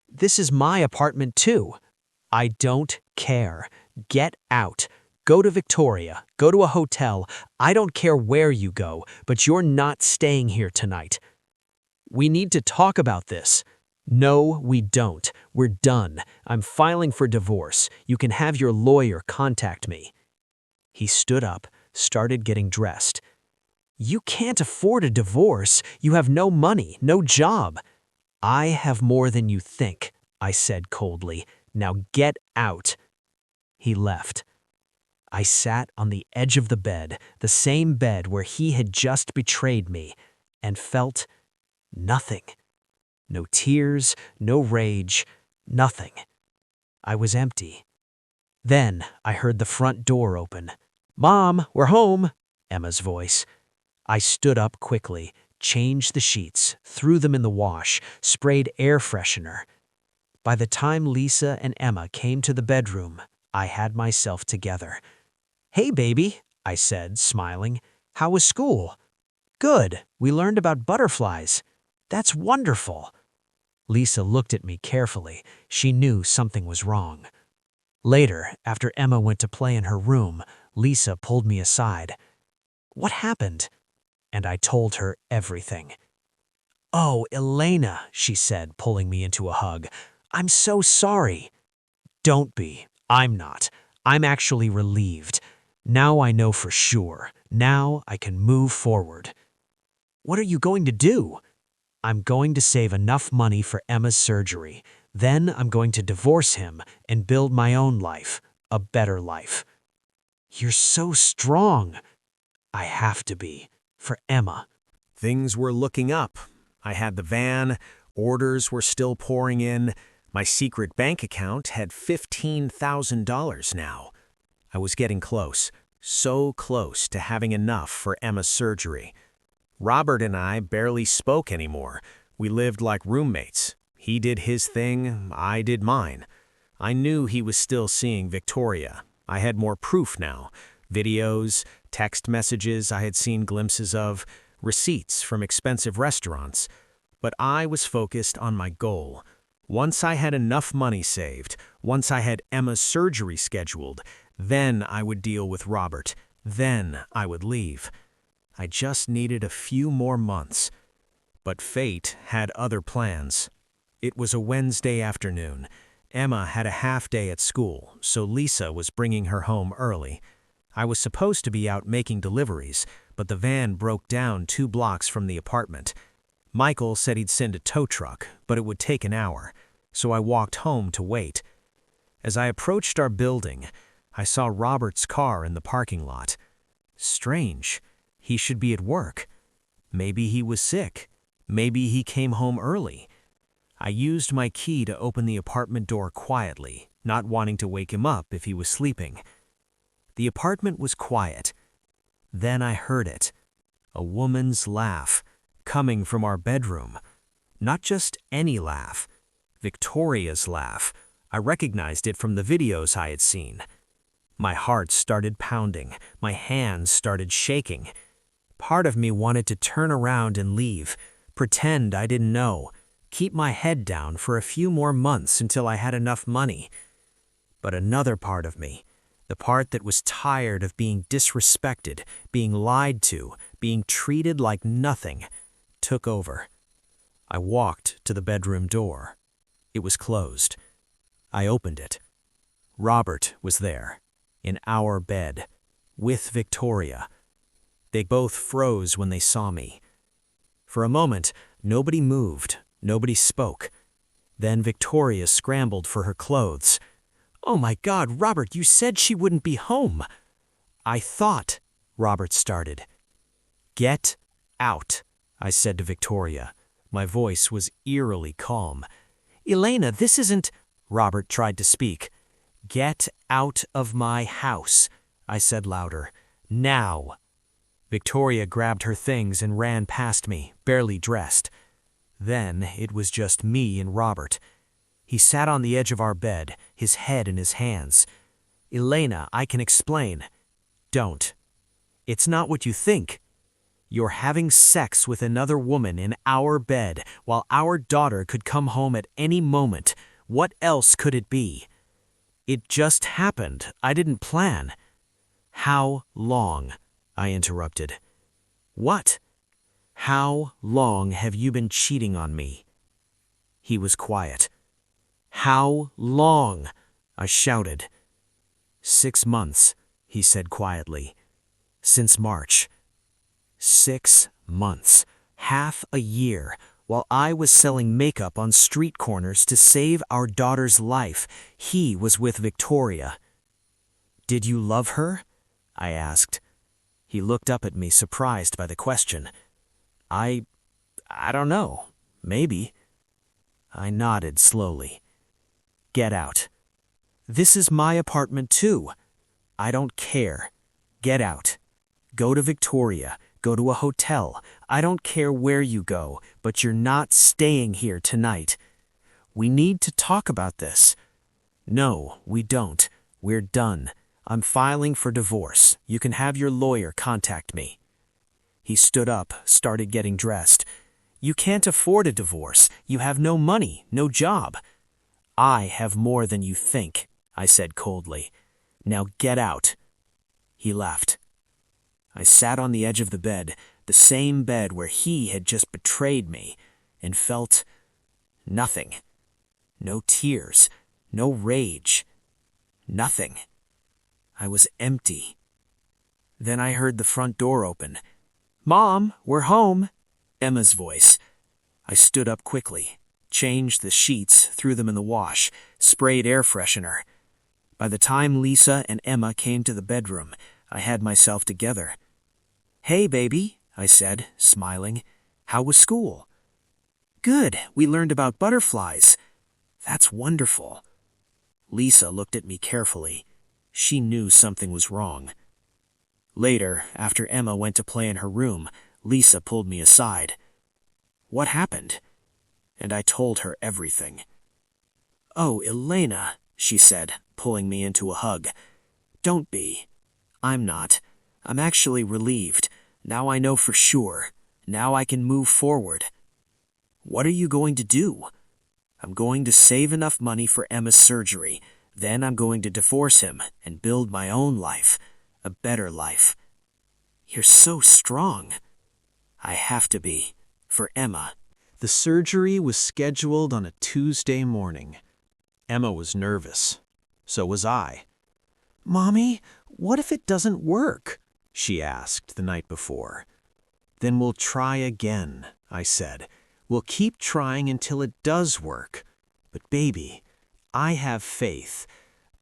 "This is my apartment too." "I don't care. Get out. Go to Victoria. Go to a hotel. I don't care where you go, but you're not staying here tonight." "We need to talk about this." "No, we don't. We're done. I'm filing for divorce. You can have your lawyer contact me." He stood up, started getting dressed. "You can't afford a divorce. You have no money, no job." "I have more than you think," I said coldly. "Now get out." He left. I sat on the edge of the bed, the same bed where he had just betrayed me, and felt nothing. No tears, no rage, nothing. I was empty. Then I heard the front door open. "Mom, we're home," Emma's voice. I stood up quickly, changed the sheets, threw them in the wash, sprayed air freshener. By the time Lisa and Emma came to the bedroom, I had myself together. "Hey, baby," I said, smiling. "How was school?" "Good. We learned about butterflies." "That's wonderful." Lisa looked at me carefully. She knew something was wrong. Later, after Emma went to play in her room, Lisa pulled me aside. "What happened?" And I told her everything. "Oh, Elena," she said, pulling me into a hug. "I'm so sorry." "Don't be. I'm not. I'm actually relieved. Now I know for sure. Now I can move forward." "What are you going to do?" "I'm going to save enough money for Emma's surgery. Then I'm going to divorce him and build my own life, a better life." "You're so strong." "I have to be, for Emma." Things were looking up. I had the van, orders were still pouring in. My secret bank account had $15,000 now. I was getting close, so close to having enough for Emma's surgery. Robert and I barely spoke anymore. We lived like roommates. He did his thing, I did mine. I knew he was still seeing Victoria. I had more proof now. Videos, text messages I had seen glimpses of, receipts from expensive restaurants. But I was focused on my goal. Once I had enough money saved, once I had Emma's surgery scheduled, then I would deal with Robert. Then I would leave. I just needed a few more months. But fate had other plans. It was a Wednesday afternoon. Emma had a half day at school, so Lisa was bringing her home early. I was supposed to be out making deliveries, but the van broke down 2 blocks from the apartment. Michael said he'd send a tow truck, but it would take an hour, so I walked home to wait. As I approached our building, I saw Robert's car in the parking lot. Strange. He should be at work. Maybe he was sick. Maybe he came home early. I used my key to open the apartment door quietly, not wanting to wake him up if he was sleeping. The apartment was quiet. Then I heard it. A woman's laugh, coming from our bedroom. Not just any laugh. Victoria's laugh. I recognized it from the videos I had seen. My heart started pounding. My hands started shaking. Part of me wanted to turn around and leave, pretend I didn't know, keep my head down for a few more months until I had enough money. But another part of me, the part that was tired of being disrespected, being lied to, being treated like nothing, took over. I walked to the bedroom door. It was closed. I opened it. Robert was there, in our bed, with Victoria. They both froze when they saw me. For a moment, nobody moved, nobody spoke. Then Victoria scrambled for her clothes. "Oh my God, Robert, you said she wouldn't be home." "I thought," Robert started. "Get out," I said to Victoria. My voice was eerily calm. "Elena, this isn't—" Robert tried to speak. "Get out of my house," I said louder. "Now." Victoria grabbed her things and ran past me, barely dressed. Then it was just me and Robert. He sat on the edge of our bed, his head in his hands. "Elena, I can explain." "Don't. It's not what you think. You're having sex with another woman in our bed while our daughter could come home at any moment. What else could it be?" "It just happened. I didn't plan." "How long?" I interrupted. "What?" "How long have you been cheating on me?" He was quiet. "How long?" I shouted. 6 months, he said quietly. "Since March." 6 months, half a year, while I was selling makeup on street corners to save our daughter's life, he was with Victoria. "Did you love her?" I asked. He looked up at me, surprised by the question. I don't know. Maybe." I nodded slowly. "Get out." "This is my apartment too." "I don't care. Get out. Go to Victoria. Go to a hotel. I don't care where you go, but you're not staying here tonight. We need to talk about this. No, we don't. We're done. I'm filing for divorce. You can have your lawyer contact me. He stood up, started getting dressed. You can't afford a divorce. You have no money, no job. I have more than you think, I said coldly. Now get out. He left. I sat on the edge of the bed, the same bed where he had just betrayed me, and felt nothing. No tears, no rage, nothing. I was empty. Then I heard the front door open. "Mom, we're home," Emma's voice. I stood up quickly, changed the sheets, threw them in the wash, sprayed air freshener. By the time Lisa and Emma came to the bedroom, I had myself together. "Hey, baby," I said, smiling. "How was school?" "Good. We learned about butterflies." "That's wonderful." Lisa looked at me carefully. She knew something was wrong. Later, after Emma went to play in her room, Lisa pulled me aside. "What happened?" And I told her everything. "Oh, Elena," she said, pulling me into a hug. "Don't be." "I'm not. I'm actually relieved. Now I know for sure. Now I can move forward." "What are you going to do?" "I'm going to save enough money for Emma's surgery. Then I'm going to divorce him and build my own life. A better life." "You're so strong." "I have to be. For Emma." The surgery was scheduled on a Tuesday morning. Emma was nervous. So was I. "Mommy, what if it doesn't work?" she asked the night before. "Then we'll try again," I said. "We'll keep trying until it does work. But baby, I have faith.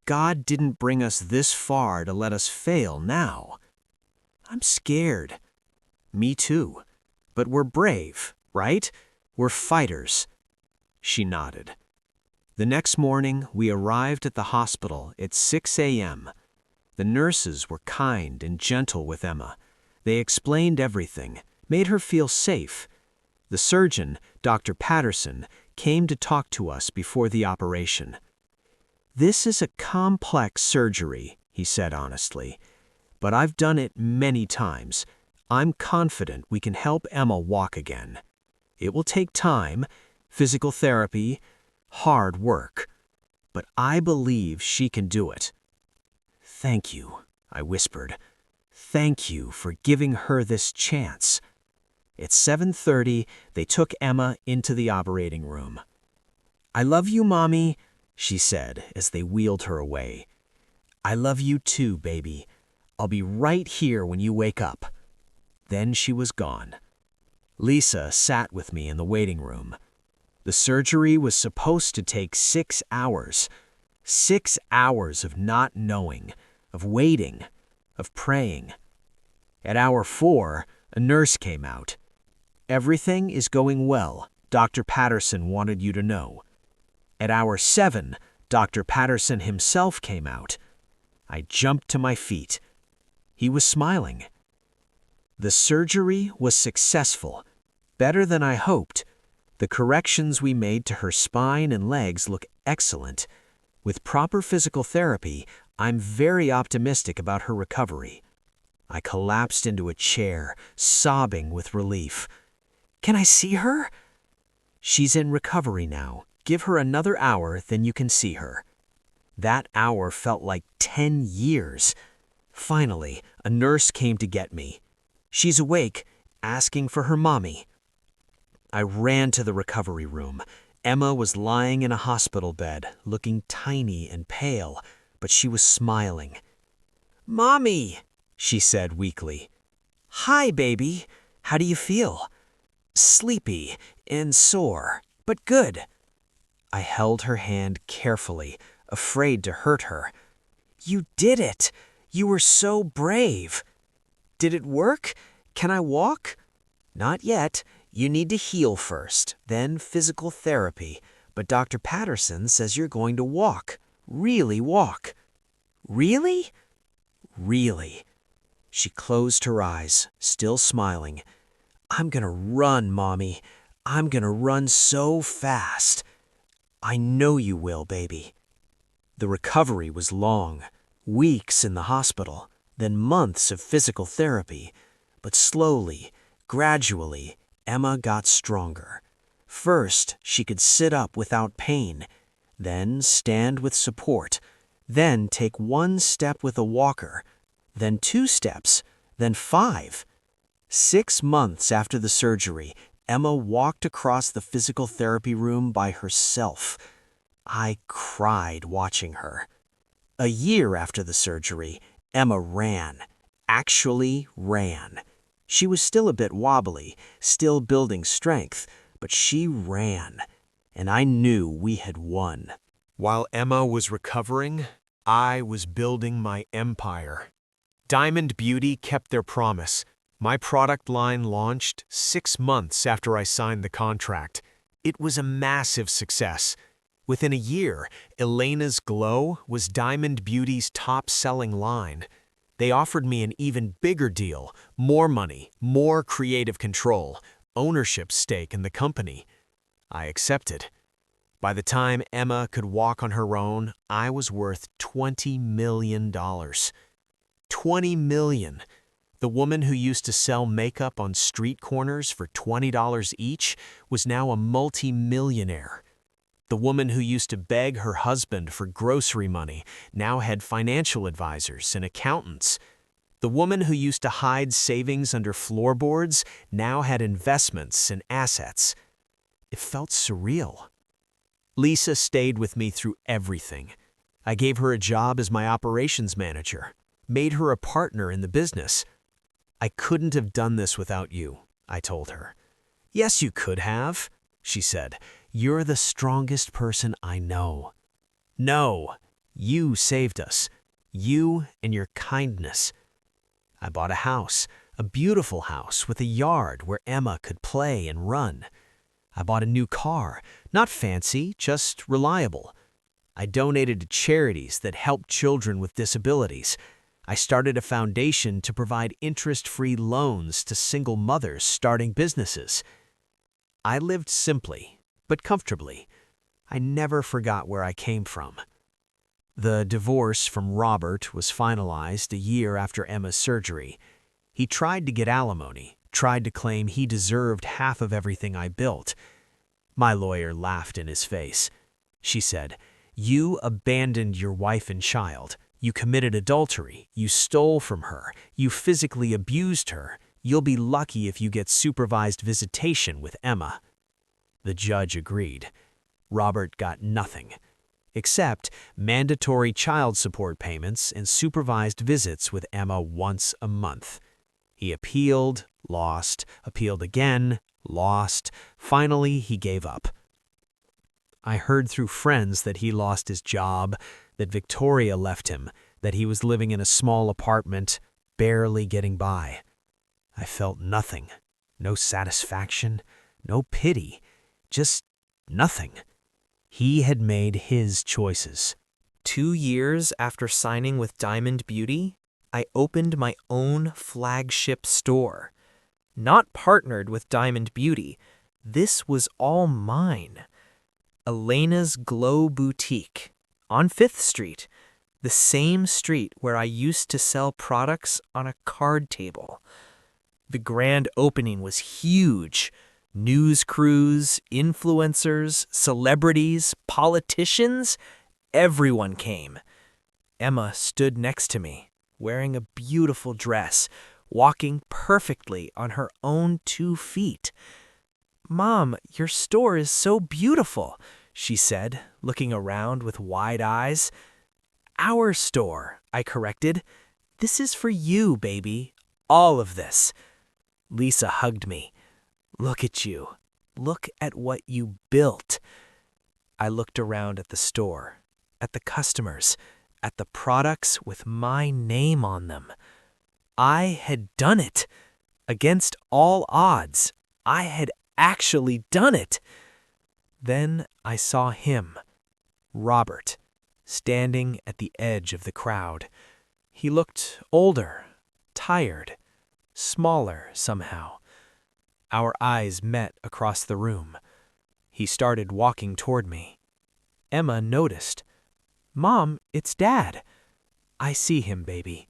God didn't bring us this far to let us fail now." "I'm scared." "Me too. But we're brave, right? We're fighters." She nodded. The next morning, we arrived at the hospital at 6 a.m. The nurses were kind and gentle with Emma. They explained everything, made her feel safe. The surgeon, Dr. Patterson, came to talk to us before the operation. "This is a complex surgery," he said honestly, "but I've done it many times. I'm confident we can help Emma walk again. It will take time, physical therapy, hard work, but I believe she can do it." "Thank you," I whispered. "Thank you for giving her this chance." At 7:30, they took Emma into the operating room. "I love you, Mommy," she said as they wheeled her away. "I love you too, baby. I'll be right here when you wake up." Then she was gone. Lisa sat with me in the waiting room. The surgery was supposed to take 6 hours. 6 hours of not knowing, of waiting, of praying. At hour 4, a nurse came out. "Everything is going well. Dr. Patterson wanted you to know." At hour 7, Dr. Patterson himself came out. I jumped to my feet. He was smiling. The surgery was successful, better than I hoped. The corrections we made to her spine and legs look excellent. With proper physical therapy, I'm very optimistic about her recovery. I collapsed into a chair, sobbing with relief. "Can I see her?" "She's in recovery now. Give her another hour, then you can see her." That hour felt like 10 years. Finally, a nurse came to get me. "She's awake, asking for her mommy." I ran to the recovery room. Emma was lying in a hospital bed, looking tiny and pale, but she was smiling. "Mommy," she said weakly. "Hi, baby. How do you feel?" "Sleepy and sore, but good." I held her hand carefully, afraid to hurt her. "You did it! You were so brave." "Did it work? Can I walk?" "Not yet. You need to heal first, then physical therapy. But Dr. Patterson says you're going to walk. Really walk." "Really?" "Really." She closed her eyes, still smiling. "I'm gonna run, Mommy. I'm gonna run so fast." "I know you will, baby." The recovery was long. Weeks in the hospital, then months of physical therapy. But slowly, gradually, Emma got stronger. First, she could sit up without pain, then stand with support, then take one step with a walker, then 2 steps, then 5. 6 months after the surgery, Emma walked across the physical therapy room by herself. I cried watching her. A year after the surgery, Emma ran. Actually ran. She was still a bit wobbly, still building strength, but she ran, and I knew we had won. While Emma was recovering, I was building my empire. Diamond Beauty kept their promise. My product line launched 6 months after I signed the contract. It was a massive success. Within a year, Elena's Glow was Diamond Beauty's top-selling line. They offered me an even bigger deal, more money, more creative control, ownership stake in the company. I accepted. By the time Emma could walk on her own, I was worth $20 million. $20 million. The woman who used to sell makeup on street corners for $20 each was now a multi-millionaire. The woman who used to beg her husband for grocery money now had financial advisors and accountants. The woman who used to hide savings under floorboards now had investments and assets. It felt surreal. Lisa stayed with me through everything. I gave her a job as my operations manager, made her a partner in the business. "I couldn't have done this without you," I told her. "Yes, you could have," she said. "You're the strongest person I know." "No, you saved us. You and your kindness." I bought a house, a beautiful house with a yard where Emma could play and run. I bought a new car, not fancy, just reliable. I donated to charities that help children with disabilities. I started a foundation to provide interest-free loans to single mothers starting businesses. I lived simply, but comfortably. I never forgot where I came from. The divorce from Robert was finalized a year after Emma's surgery. He tried to get alimony, tried to claim he deserved half of everything I built. My lawyer laughed in his face. She said, "You abandoned your wife and child. You committed adultery. You stole from her. You physically abused her. You'll be lucky if you get supervised visitation with Emma." The judge agreed. Robert got nothing, except mandatory child support payments and supervised visits with Emma once a month. He appealed, lost, appealed again, lost. Finally, he gave up. I heard through friends that he lost his job, that Victoria left him, that he was living in a small apartment, barely getting by. I felt nothing, no satisfaction, no pity, just nothing. He had made his choices. 2 years after signing with Diamond Beauty, I opened my own flagship store. Not partnered with Diamond Beauty, this was all mine. Elena's Glow Boutique, on 5th Street, the same street where I used to sell products on a card table. The grand opening was huge. News crews, influencers, celebrities, politicians, everyone came. Emma stood next to me, wearing a beautiful dress, walking perfectly on her own 2 feet. "Mom, your store is so beautiful," she said, looking around with wide eyes. "Our store," I corrected. "This is for you, baby. All of this." Lisa hugged me. "Look at you. Look at what you built." I looked around at the store, at the customers, at the products with my name on them. I had done it. Against all odds, I had actually done it. Then I saw him, Robert, standing at the edge of the crowd. He looked older, tired, smaller somehow. Our eyes met across the room. He started walking toward me. Emma noticed. "Mom, it's Dad." "I see him, baby."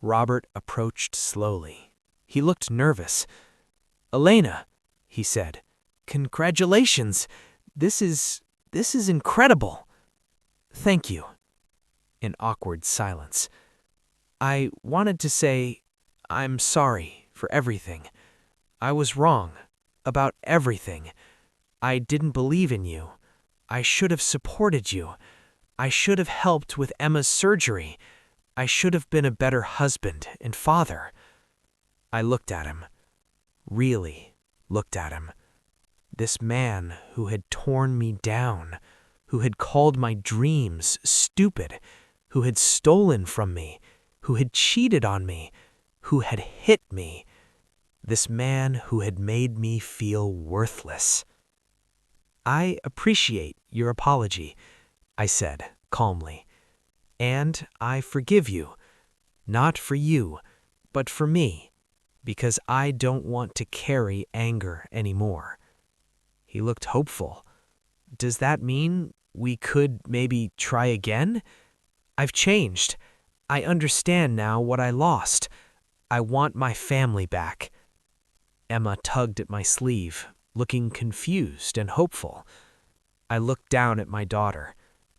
Robert approached slowly. He looked nervous. "Elena," he said, "congratulations. This is incredible." "Thank you." An awkward silence. "I wanted to say I'm sorry for everything. I was wrong about everything. I didn't believe in you. I should have supported you. I should have helped with Emma's surgery. I should have been a better husband and father." I looked at him. Really looked at him. This man who had torn me down, who had called my dreams stupid, who had stolen from me, who had cheated on me, who had hit me. This man who had made me feel worthless. "I appreciate your apology," I said calmly. "And I forgive you, not for you, but for me, because I don't want to carry anger anymore." He looked hopeful. "Does that mean we could maybe try again? I've changed. I understand now what I lost. I want my family back." Emma tugged at my sleeve, looking confused and hopeful. I looked down at my daughter,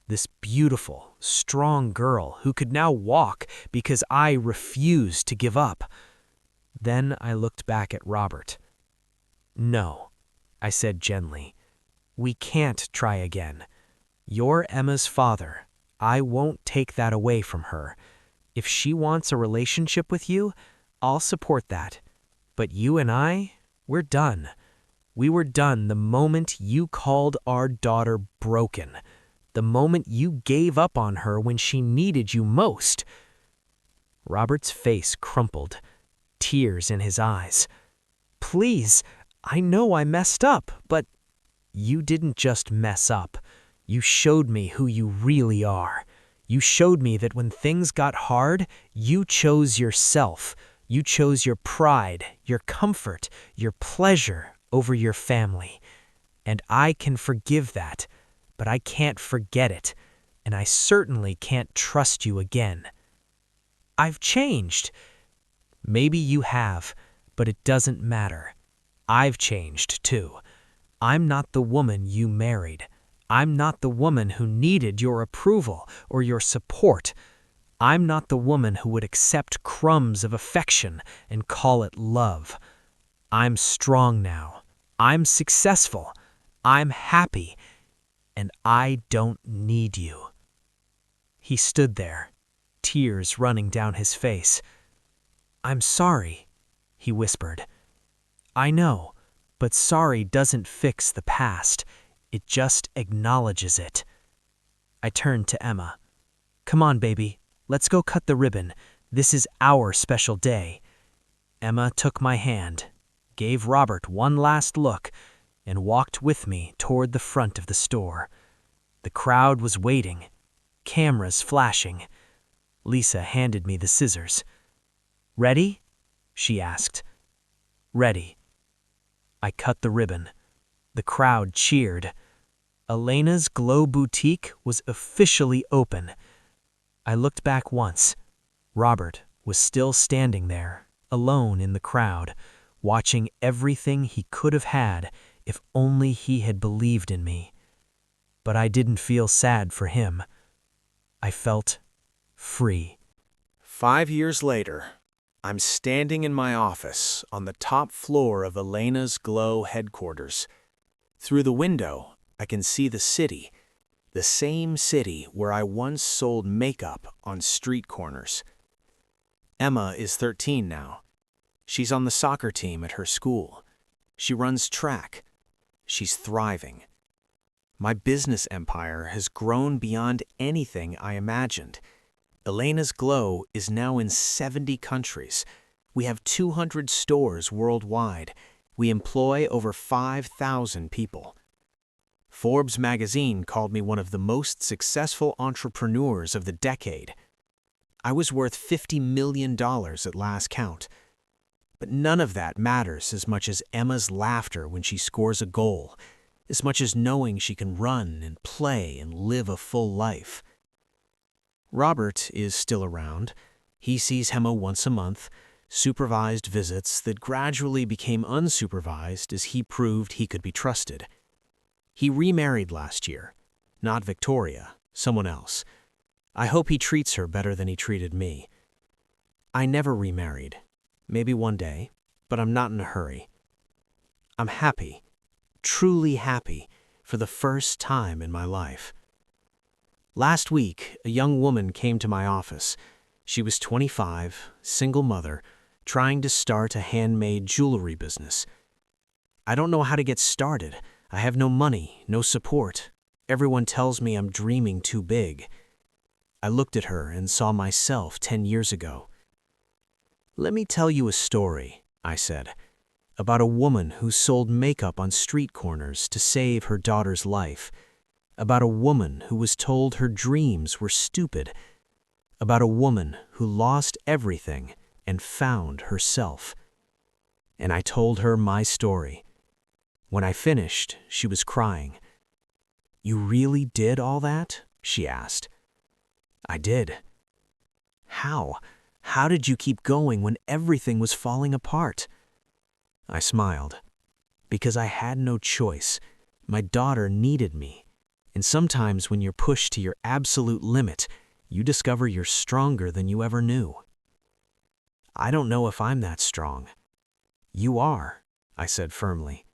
this beautiful, strong girl who could now walk because I refused to give up. Then I looked back at Robert. "No," I said gently. "We can't try again. You're Emma's father. I won't take that away from her. If she wants a relationship with you, I'll support that. But you and we're done. We were done the moment you called our daughter broken, the moment you gave up on her when she needed you most." Robert's face crumpled, tears in his eyes. "Please, I know I messed up, but—" "You didn't just mess up. You showed me who you really are. You showed me that when things got hard, you chose yourself. You chose your pride, your comfort, your pleasure over your family. And I can forgive that, but I can't forget it, and I certainly can't trust you again." "I've changed." "Maybe you have, but it doesn't matter. I've changed too. I'm not the woman you married. I'm not the woman who needed your approval or your support. I'm not the woman who would accept crumbs of affection and call it love. I'm strong now. I'm successful. I'm happy. And I don't need you." He stood there, tears running down his face. "I'm sorry," he whispered. "I know, but sorry doesn't fix the past. It just acknowledges it." I turned to Emma. "Come on, baby. Let's go cut the ribbon. This is our special day." Emma took my hand, gave Robert one last look, and walked with me toward the front of the store. The crowd was waiting, cameras flashing. Lisa handed me the scissors. "Ready?" she asked. "Ready." I cut the ribbon. The crowd cheered. Elena's Glow Boutique was officially open. I looked back once. Robert was still standing there, alone in the crowd, watching everything he could have had if only he had believed in me. But I didn't feel sad for him. I felt free. 5 years later, I'm standing in my office on the top floor of Elena's Glow headquarters. Through the window, I can see the city, the same city where I once sold makeup on street corners. Emma is 13 now. She's on the soccer team at her school. She runs track. She's thriving. My business empire has grown beyond anything I imagined. Elena's Glow is now in 70 countries. We have 200 stores worldwide. We employ over 5,000 people. Forbes magazine called me one of the most successful entrepreneurs of the decade. I was worth $50 million at last count. But none of that matters as much as Emma's laughter when she scores a goal, as much as knowing she can run and play and live a full life. Robert is still around. He sees Emma once a month, supervised visits that gradually became unsupervised as he proved he could be trusted. He remarried last year. Not Victoria, someone else. I hope he treats her better than he treated me. I never remarried. Maybe one day, but I'm not in a hurry. I'm happy, truly happy, for the first time in my life. Last week, a young woman came to my office. She was 25, single mother, trying to start a handmade jewelry business. I don't know how to get started. I have no money, no support. Everyone tells me I'm dreaming too big. I looked at her and saw myself 10 years ago. "Let me tell you a story," I said, "about a woman who sold makeup on street corners to save her daughter's life, about a woman who was told her dreams were stupid, about a woman who lost everything and found herself." And I told her my story. When I finished, she was crying. "You really did all that?" she asked. "I did." "How? How did you keep going when everything was falling apart?" I smiled. "Because I had no choice. My daughter needed me. And sometimes when you're pushed to your absolute limit, you discover you're stronger than you ever knew." "I don't know if I'm that strong." "You are," I said firmly.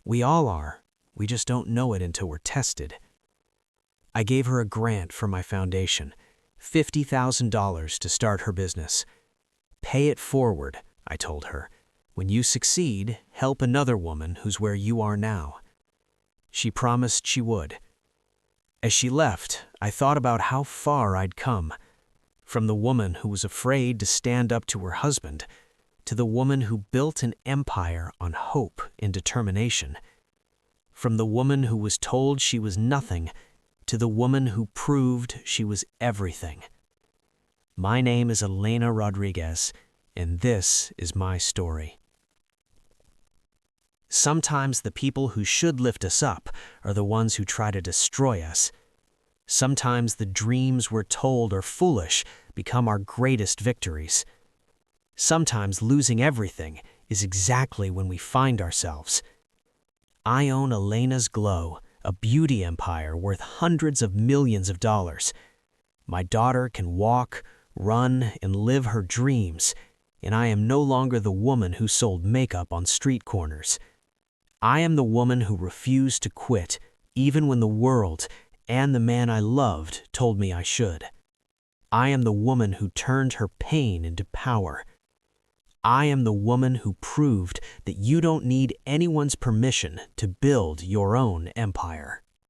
"We all are. We just don't know it until we're tested." I gave her a grant for my foundation, $50,000 to start her business. "Pay it forward," I told her. "When you succeed, help another woman who's where you are now." She promised she would. As she left, I thought about how far I'd come. From the woman who was afraid to stand up to her husband, to the woman who built an empire on hope and determination. From the woman who was told she was nothing, to the woman who proved she was everything. My name is Elena Rodriguez, and this is my story. Sometimes the people who should lift us up are the ones who try to destroy us. Sometimes the dreams we're told are foolish become our greatest victories. Sometimes losing everything is exactly when we find ourselves. I own Elena's Glow, a beauty empire worth hundreds of millions of dollars. My daughter can walk, run, and live her dreams, and I am no longer the woman who sold makeup on street corners. I am the woman who refused to quit, even when the world and the man I loved told me I should. I am the woman who turned her pain into power. I am the woman who proved that you don't need anyone's permission to build your own empire.